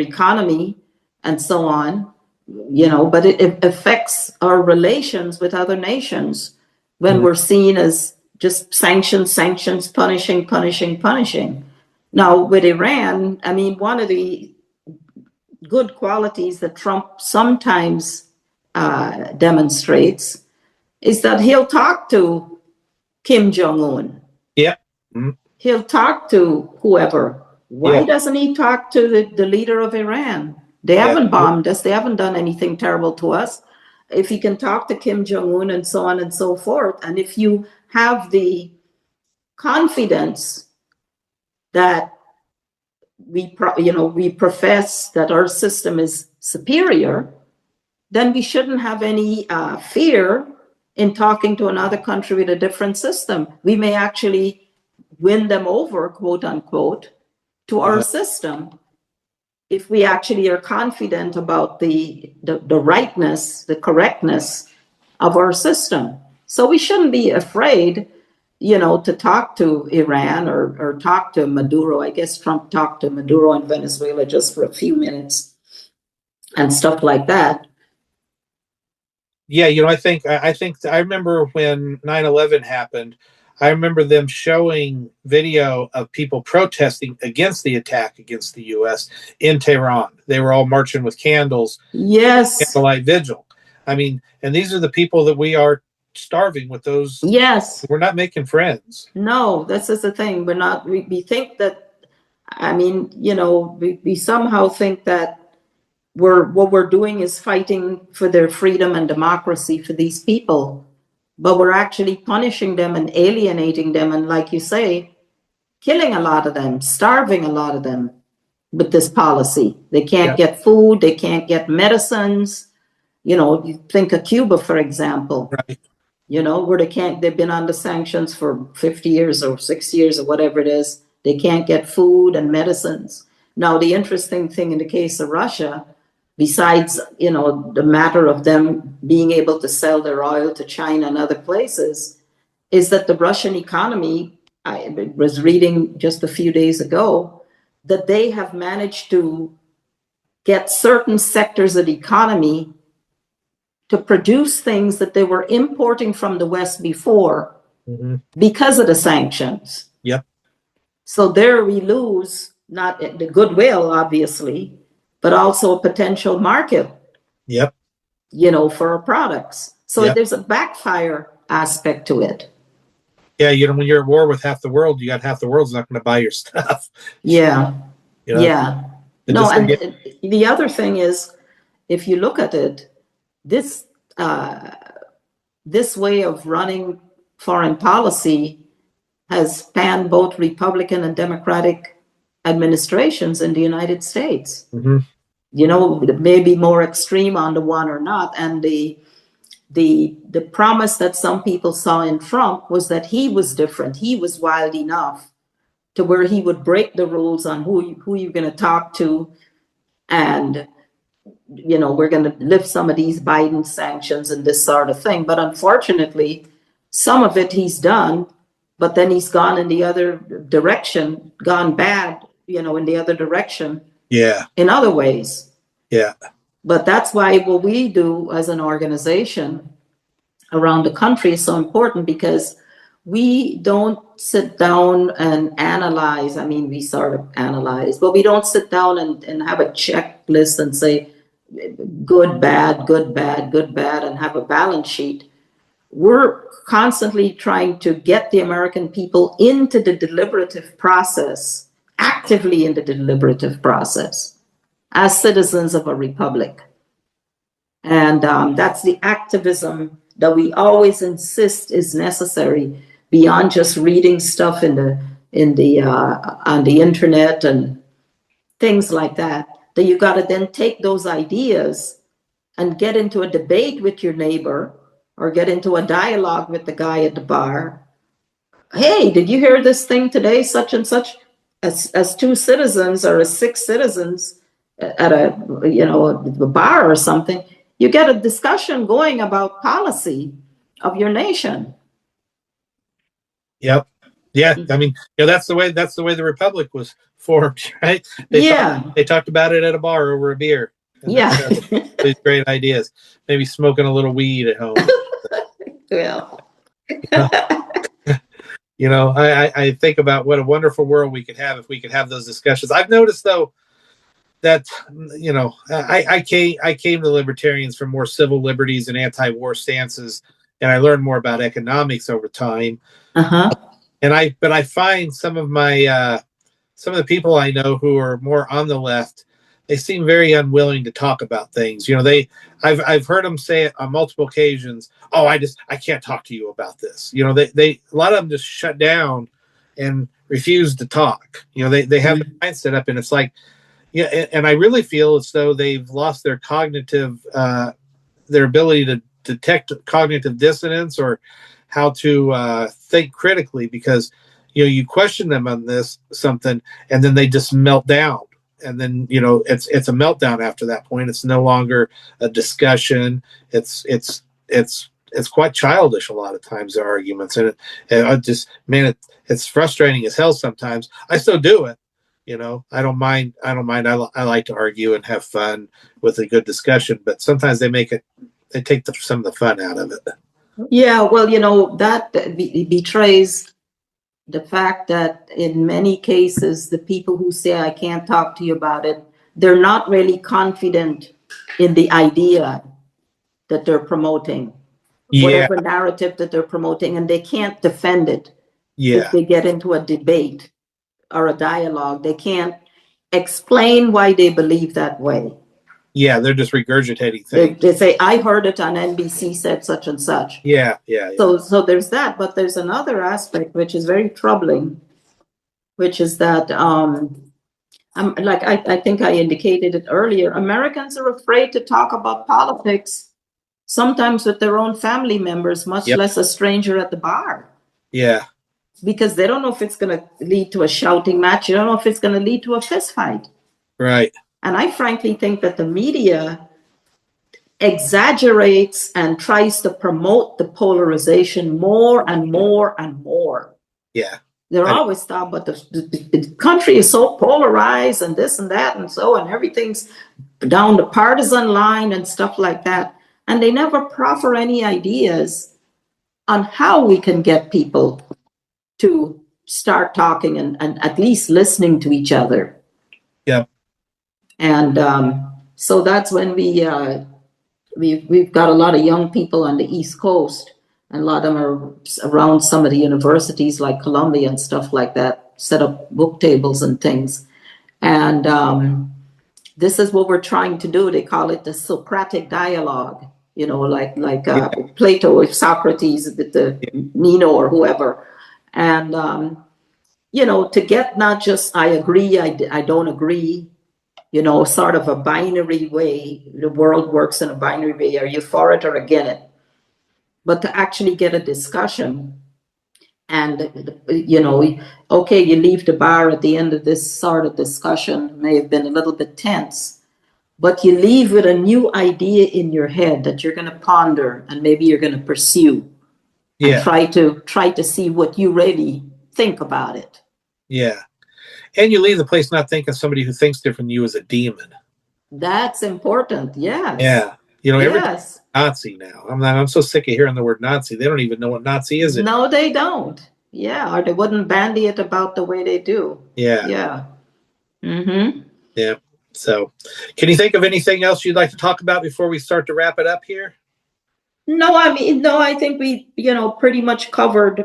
D: economy and so on, but it affects our relations with other nations when we're seen as just sanctions, punishing. Now, with Iran, I mean, one of the good qualities that Trump sometimes demonstrates is that he'll talk to Kim Jong-un.
C: Yeah. Mm-hmm.
D: He'll talk to whoever. Why doesn't he talk to the leader of Iran? They haven't bombed us. They haven't done anything terrible to us. If he can talk to Kim Jong-un and so on and so forth, and if you have the confidence that we profess that our system is superior, then we shouldn't have any fear in talking to another country with a different system. We may actually win them over, quote unquote, to our system if we actually are confident about the rightness, the correctness of our system. So we shouldn't be afraid, to talk to Iran or talk to Maduro. I guess Trump talked to Maduro in Venezuela just for a few minutes and stuff like that.
C: Yeah, I think I remember when 9/11 happened. I remember them showing video of people protesting against the attack against the U.S. in Tehran. They were all marching with candles.
D: Yes.
C: Candlelight vigil. I mean, and these are the people that we are starving with those.
D: Yes.
C: We're not making friends.
D: No, this is the thing. We're not, we think that, I mean, we somehow think that what we're doing is fighting for their freedom and democracy for these people. But we're actually punishing them and alienating them. And like you say, killing a lot of them, starving a lot of them with this policy. They can't get food. They can't get medicines. You think of Cuba, for example,
C: right?
D: Where they've been under sanctions for 50 years or 6 years or whatever it is. They can't get food and medicines. Now, the interesting thing in the case of Russia, besides, the matter of them being able to sell their oil to China and other places, is that the Russian economy, I was reading just a few days ago, that they have managed to get certain sectors of the economy to produce things that they were importing from the West before because of the sanctions.
C: Yep.
D: So there we lose not the goodwill, obviously, but also a potential market,
C: Yep.
D: For our products. So there's a backfire aspect to it.
C: Yeah, when you're at war with half the world, you got half the world's not going to buy your stuff.
D: Yeah. Yeah. No, and the other thing is, if you look at it, this way of running foreign policy has spanned both Republican and Democratic administrations in the United States.
C: Mm-hmm.
D: Maybe more extreme on the one or not. And the promise that some people saw in Trump was that he was different. He was wild enough to where he would break the rules on who you're going to talk to. And, we're going to lift some of these Biden sanctions and this sort of thing. But unfortunately, some of it he's done, but then he's gone in the other direction, gone bad, in the other direction.
C: Yeah.
D: In other ways.
C: Yeah.
D: But that's why what we do as an organization around the country is so important, because we don't sit down and analyze. I mean, we sort of analyze, but we don't sit down and have a checklist and say good, bad, good, bad, good, bad, and have a balance sheet. We're constantly trying to get the American people into the deliberative process, actively in the deliberative process, as citizens of a republic. And that's the activism that we always insist is necessary beyond just reading stuff on the internet and things like that. That you got to then take those ideas and get into a debate with your neighbor or get into a dialogue with the guy at the bar. Hey, did you hear this thing today, such and such? As two citizens or as six citizens at a bar or something, you get a discussion going about policy of your nation.
C: Yep. Yeah. I mean, that's the way the Republic was formed, right? They talked about it at a bar over a beer.
D: Yeah.
C: These great ideas. Maybe smoking a little weed at home.
D: Well.
C: I think about what a wonderful world we could have if we could have those discussions. I've noticed, though, that I came to libertarians for more civil liberties and anti-war stances, and I learned more about economics over time. But I find some of the people I know who are more on the left, they seem very unwilling to talk about things. I've heard them say it on multiple occasions. Oh, I can't talk to you about this. A lot of them just shut down and refuse to talk. They have the mindset up, and it's like, and I really feel as though they've lost their cognitive, their ability to detect cognitive dissonance or how to think critically, because you question them on something, and then they just melt down. And then it's a meltdown after that point. It's no longer a discussion. It's quite childish a lot of times, their arguments, and it's frustrating as hell sometimes. I still do it. I don't mind. I like to argue and have fun with a good discussion, but sometimes they take some of the fun out of it.
D: Yeah, well, that betrays the fact that in many cases, the people who say, I can't talk to you about it, they're not really confident in the idea that they're promoting, whatever narrative that they're promoting, and they can't defend it. If they get into a debate or a dialogue, they can't explain why they believe that way.
C: Yeah, they're just regurgitating things.
D: They say, I heard it on NBC said such and such.
C: Yeah.
D: So there's that, but there's another aspect which is very troubling, which is that I think I indicated it earlier. Americans are afraid to talk about politics, sometimes with their own family members, much less a stranger at the bar.
C: Yeah.
D: Because they don't know if it's going to lead to a shouting match. You don't know if it's going to lead to a fist fight.
C: Right.
D: And I frankly think that the media exaggerates and tries to promote the polarization more and more and more.
C: Yeah.
D: They're always talking about the country is so polarized and this and that and so, and everything's down the partisan line and stuff like that. And they never proffer any ideas on how we can get people to start talking and at least listening to each other.
C: Yeah.
D: And so that's when we've got a lot of young people on the East Coast, and a lot of them are around some of the universities like Columbia and stuff like that, set up book tables and things. And this is what we're trying to do. They call it the Socratic dialogue, like Plato with Socrates, with the Meno or whoever. And, to get not just I agree, I don't agree, sort of a binary way. The world works in a binary way. Are you for it or against it? But to actually get a discussion and, okay, you leave the bar at the end of this sort of discussion, may have been a little bit tense, but you leave with a new idea in your head that you're going to ponder and maybe you're going to pursue and try to see what you really think about it. Yeah.
C: And you leave the place not thinking somebody who thinks different than you is a demon.
D: That's important. Yes.
C: Yeah. Everybody's Nazi now. I'm so sick of hearing the word Nazi. They don't even know what Nazi is.
D: No, they don't. Yeah. Or they wouldn't bandy it about the way they do.
C: Yeah.
D: Yeah. Mm-hmm.
C: Yeah. So can you think of anything else you'd like to talk about before we start to wrap it up here?
D: No, I think we, pretty much covered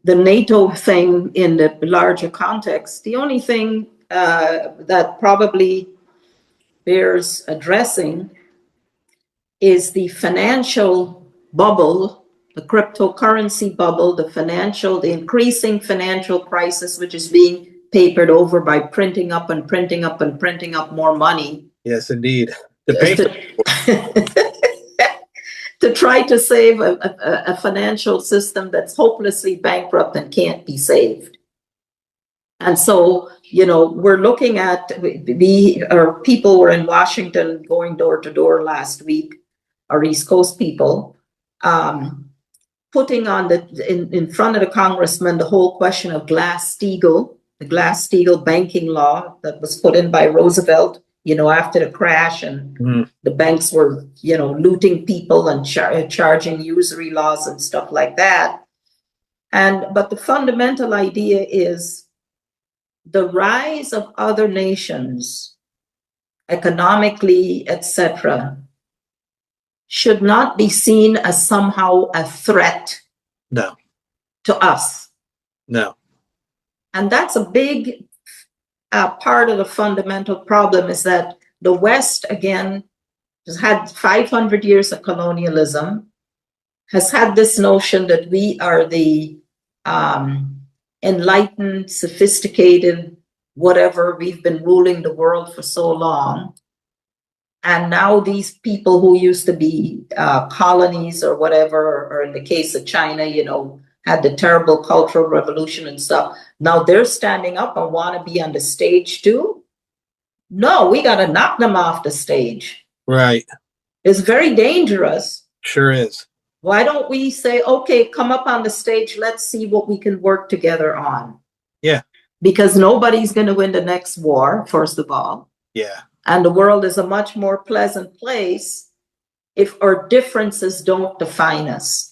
D: the NATO thing in the larger context. The only thing that probably bears addressing is the financial bubble, the cryptocurrency bubble, the increasing financial crisis, which is being papered over by printing up and printing up and printing up more money.
C: Yes, indeed. The paper.
D: To try to save a financial system that's hopelessly bankrupt and can't be saved. And so, we're looking at, people were in Washington going door to door last week, our East Coast people, putting on in front of the congressman the whole question of Glass-Steagall, the Glass-Steagall banking law that was put in by Roosevelt, after the crash, and the banks were, looting people and charging usury laws and stuff like that. But the fundamental idea is the rise of other nations, economically, etc., should not be seen as somehow a threat to us.
C: No.
D: And that's a big part of the fundamental problem, is that the West, again, has had 500 years of colonialism, has had this notion that we are the enlightened, sophisticated, whatever, we've been ruling the world for so long. And now these people who used to be colonies or whatever, or in the case of China, had the terrible Cultural Revolution and stuff, now they're standing up and want to be on the stage too? No, we got to knock them off the stage.
C: Right.
D: It's very dangerous.
C: Sure is.
D: Why don't we say, okay, come up on the stage, let's see what we can work together on?
C: Yeah.
D: Because nobody's going to win the next war, first of all.
C: Yeah.
D: And the world is a much more pleasant place if our differences don't define us.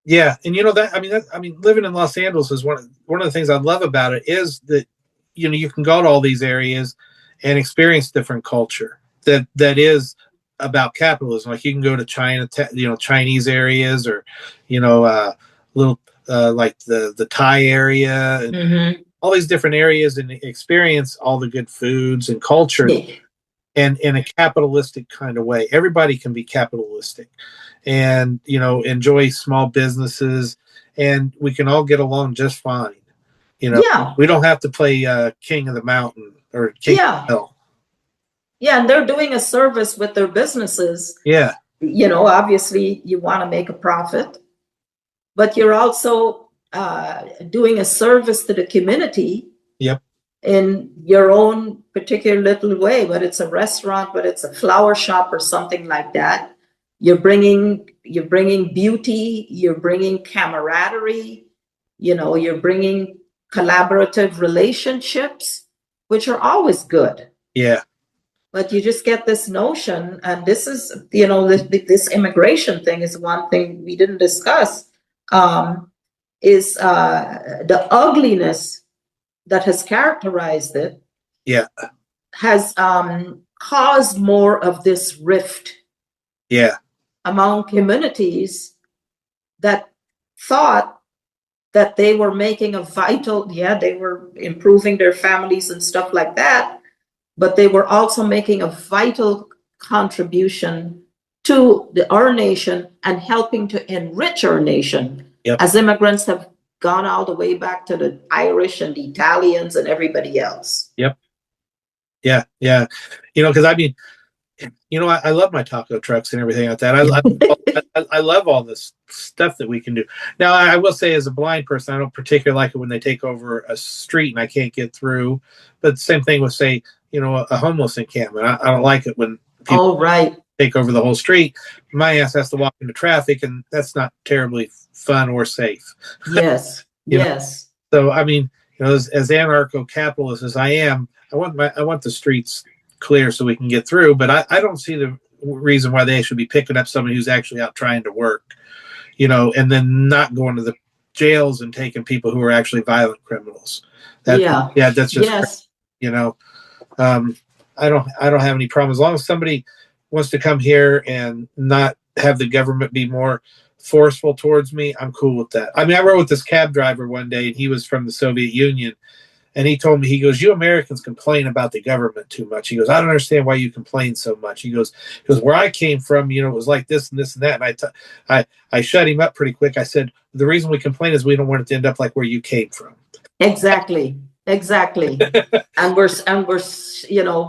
C: Yeah, and living in Los Angeles is one of the things I love about it, is that you can go to all these areas and experience different culture that is about capitalism. Like you can go to China, Chinese areas, or little like the Thai area, and all these different areas, and experience all the good foods and culture, and in a capitalistic kind of way. Everybody can be capitalistic, and enjoy small businesses, and we can all get along just fine. We don't have to play King of the Mountain or King of the Hill.
D: Yeah, and they're doing a service with their businesses.
C: Yeah.
D: Obviously you want to make a profit, but you're also doing a service to the community.
C: Yep.
D: In your own particular little way, whether it's a restaurant, whether it's a flower shop or something like that. You're bringing beauty, you're bringing camaraderie, you're bringing collaborative relationships, which are always good.
C: Yeah.
D: But you just get this notion, and this is, this immigration thing is one thing we didn't discuss, is the ugliness that has characterized it.
C: Yeah.
D: Has caused more of this rift.
C: Yeah.
D: Among communities that thought that they were making they were improving their families and stuff like that, but they were also making a vital contribution to our nation and helping to enrich our nation.
C: Yep.
D: As immigrants have gone all the way back to the Irish and the Italians and everybody else.
C: Yep. Yeah. Yeah. Because I love my taco trucks and everything like that. I love all this stuff that we can do. Now, I will say, as a blind person, I don't particularly like it when they take over a street and I can't get through. But the same thing with, say, a homeless encampment. I don't like it when people take over the whole street. My ass has to walk into traffic, and that's not terribly fun or safe.
D: Yes. Yes.
C: So, as anarcho-capitalist as I am, I want the streets clear so we can get through, but I don't see the reason why they should be picking up somebody who's actually out trying to work, and then not going to the jails and taking people who are actually violent criminals. That's just I don't have any problem as long as somebody wants to come here and not have the government be more forceful towards me. I'm cool with that. I rode with this cab driver one day, and he was from the Soviet Union. And he told me, he goes, you Americans complain about the government too much. He goes, I don't understand why you complain so much. He goes, where I came from, it was like this and this and that. And I shut him up pretty quick. I said, the reason we complain is we don't want it to end up like where you came from.
D: Exactly. and we're slipping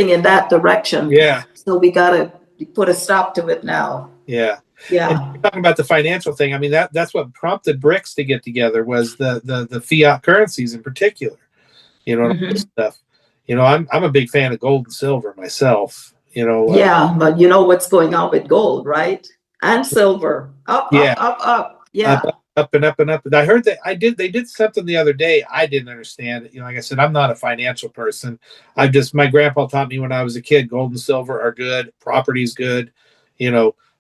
D: in that direction.
C: Yeah.
D: So we got to put a stop to it now.
C: Yeah.
D: Yeah.
C: And talking about the financial thing, I mean, that's what prompted BRICS to get together, was the fiat currencies in particular, all this stuff. I'm a big fan of gold and silver myself,
D: Yeah, but you know what's going on with gold, right? And silver. Up. Yeah.
C: Up and up and up. And I heard that they did something the other day I didn't understand. Like I said, I'm not a financial person. My grandpa taught me when I was a kid, gold and silver are good, property's good,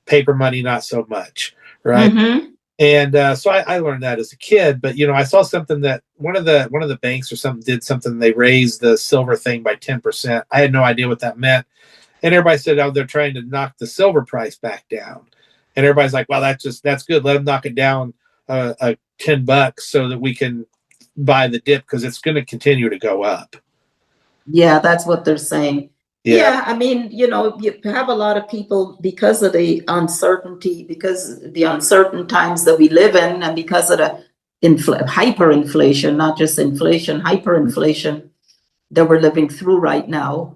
C: paper money, not so much. Right.
D: Mm-hmm.
C: And so I learned that as a kid, but I saw something that one of the banks or something did something. They raised the silver thing by 10%. I had no idea what that meant. And everybody said, oh, they're trying to knock the silver price back down. And everybody's like, well, that's good. Let them knock it down $10 so that we can buy the dip, because it's going to continue to go up.
D: Yeah, that's what they're saying.
C: Yeah,
D: I mean, you have a lot of people, because of the uncertainty, because the uncertain times that we live in, and because of the hyperinflation, not just inflation, hyperinflation that we're living through right now,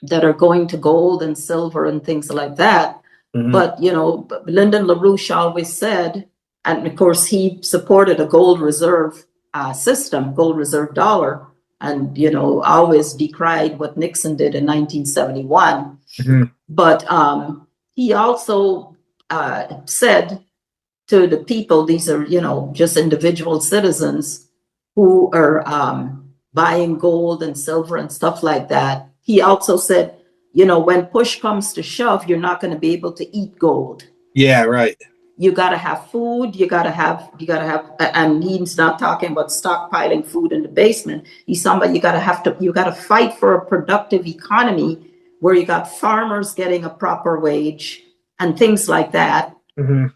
D: that are going to gold and silver and things like that. Mm-hmm. But, Lyndon LaRouche always said, and of course he supported a gold reserve system, gold reserve dollar, and always decried what Nixon did in 1971. Mm-hmm. But he also said to the people, these are just individual citizens who are buying gold and silver and stuff like that. He also said, when push comes to shove, you're not going to be able to eat gold.
C: Yeah, right.
D: You got to have food. You got to have, and he's not talking about stockpiling food in the basement. He's talking about you got to fight for a productive economy where you got farmers getting a proper wage and things like that, mm-hmm.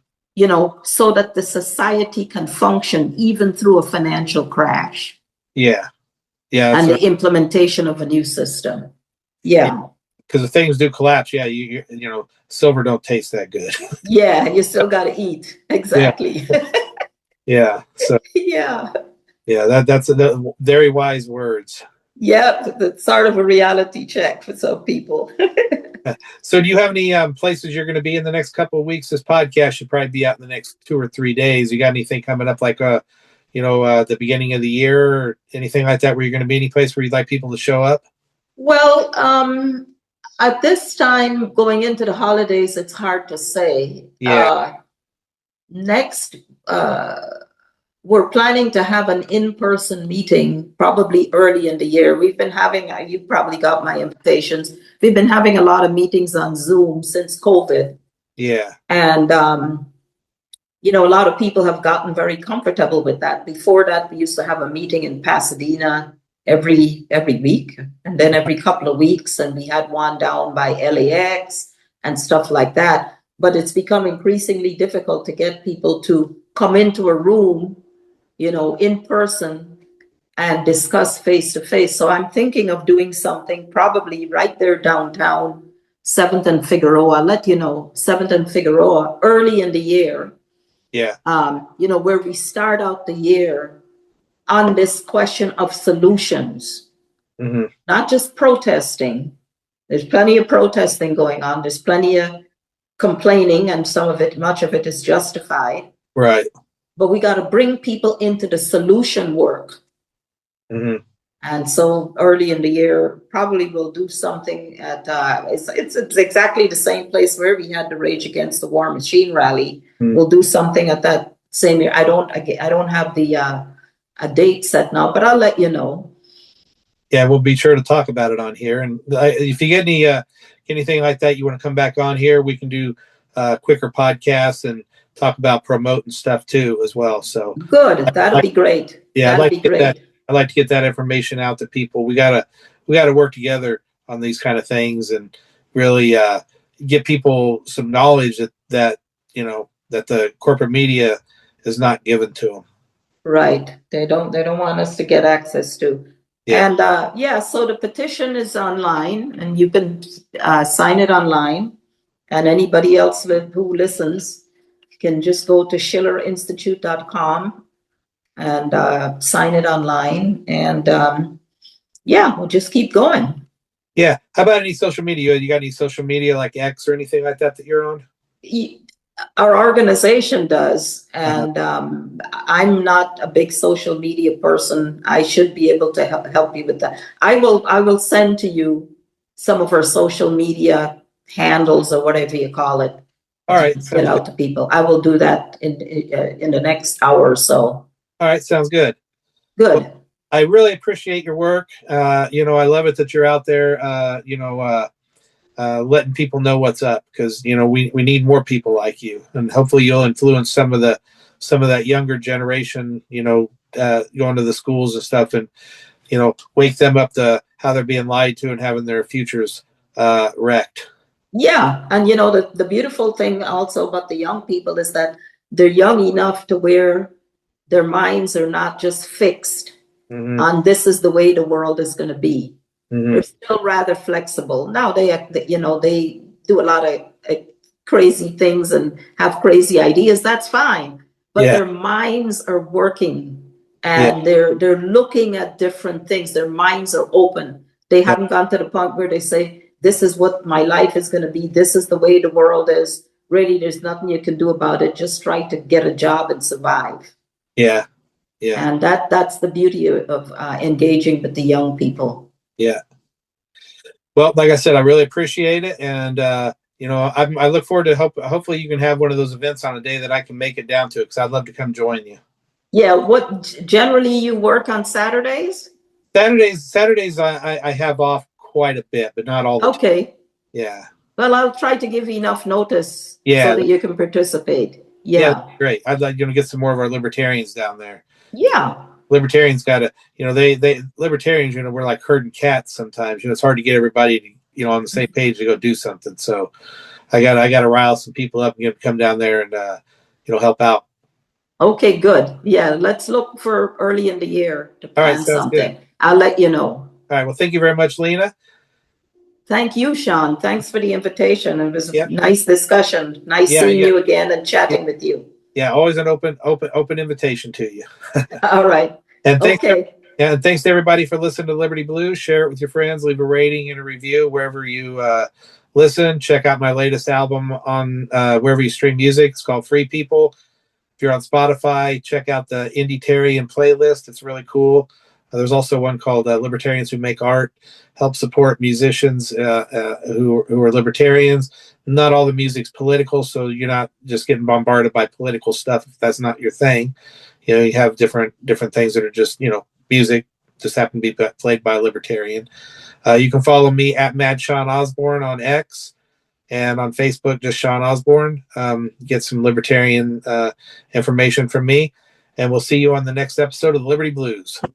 D: So that the society can function even through a financial crash.
C: Yeah.
D: And the implementation of a new system. Yeah.
C: Because if things do collapse, you silver don't taste that good.
D: Yeah, you still got to eat. Exactly.
C: Yeah. So.
D: Yeah.
C: Yeah, that's very wise words.
D: Yeah, that's sort of a reality check for some people.
C: So do you have any places you're going to be in the next couple of weeks? This podcast should probably be out in the next 2 or 3 days. You got anything coming up like the beginning of the year or anything like that where you're going to be any place where you'd like people to show up?
D: Well, at this time, going into the holidays, it's hard to say.
C: Yeah.
D: Next, we're planning to have an in-person meeting probably early in the year. We've been having, you probably got my invitations. We've been having a lot of meetings on Zoom since COVID.
C: Yeah.
D: And, a lot of people have gotten very comfortable with that. Before that, we used to have a meeting in Pasadena every week, and then every couple of weeks, and we had one down by LAX and stuff like that. But it's become increasingly difficult to get people to come into a room, in person and discuss face to face. So I'm thinking of doing something probably right there downtown, 7th and Figueroa. I'll let you know, 7th and Figueroa, early in the year.
C: Yeah.
D: Where we start out the year on this question of solutions, mm-hmm. Not just protesting. There's plenty of protesting going on. There's plenty of complaining, and much of it is justified.
C: Right.
D: But we got to bring people into the solution work. Mm-hmm. And so early in the year, probably we'll do something at, it's exactly the same place where we had the Rage Against the War Machine rally. Mm-hmm. We'll do something at that same year. I don't have the a date set now, but I'll let you know.
C: Yeah, we'll be sure to talk about it on here. And if you get anything like that, you want to come back on here, we can do quicker podcasts and talk about promoting stuff too as well. So
D: good, that'd be great.
C: Yeah, I'd like to get that information out to people. We gotta work together on these kind of things and really get people some knowledge that the corporate media is not given to them.
D: Right. They don't want us to get access to.
C: Yeah.
D: And so the petition is online and you can sign it online. And anybody else who listens can just go to schillerinstitute.com and sign it online. And we'll just keep going.
C: Yeah. How about any social media? You got any social media like X or anything like that you're on?
D: Our organization does, and I'm not a big social media person. I should be able to help you with that. I will send to you some of our social media handles or whatever you call it.
C: All right.
D: Get out to people. I will do that in the next hour or so.
C: All right. Sounds good.
D: Good.
C: Well, I really appreciate your work. I love it that you're out there, letting people know what's up, because we need more people like you, and hopefully you'll influence some of that younger generation, going to the schools and stuff, and wake them up to how they're being lied to and having their futures wrecked.
D: Yeah, and the beautiful thing also about the young people is that they're young enough to where their minds are not just fixed on this is the way the world is going to be. They're still rather flexible. Now they do a lot of crazy things and have crazy ideas. That's fine, but their minds are working and they're looking at different things. Their minds are open. They haven't gone to the point where they say, this is what my life is going to be. This is the way the world is. Really, there's nothing you can do about it. Just try to get a job and survive.
C: Yeah. Yeah.
D: And that's the beauty of engaging with the young people.
C: Yeah. Well, like I said, I really appreciate it. And, I look forward to hopefully you can have one of those events on a day that I can make it down to, because I'd love to come join you.
D: Yeah. What generally you work on Saturdays?
C: Saturdays I have off quite a bit, but not all the time.
D: Okay.
C: Yeah.
D: Well, I'll try to give you enough notice so that you can participate.
C: Yeah, great. I'd like to get some more of our libertarians down there.
D: Yeah.
C: Libertarians got to, libertarians, we're like herding cats sometimes. It's hard to get everybody to, on the same page to go do something. So I got to rile some people up and get them to come down there and, help out.
D: Okay, good. Yeah, let's look for early in the year to plan something. Good. I'll let you know.
C: All right. Well, thank you very much, Lena.
D: Thank you, Shawn. Thanks for the invitation. It was a nice discussion. Nice seeing you again and chatting with you.
C: Yeah, always an open invitation to you.
D: All right.
C: And thanks to everybody for listening to Liberty Blues. Share it with your friends. Leave a rating and a review wherever you listen. Check out my latest album on wherever you stream music. It's called Free People. If you're on Spotify, check out the Indie-tarian playlist. It's really cool. There's also one called Libertarians Who Make Art. Help support musicians who are libertarians. Not all the music's political, so you're not just getting bombarded by political stuff if that's not your thing. You have different things that are just, music, just happen to be played by a libertarian. You can follow me at Mad Shawn Osborne on X, and on Facebook, just Shawn Osborne. Get some libertarian information from me, and we'll see you on the next episode of the Liberty Blues.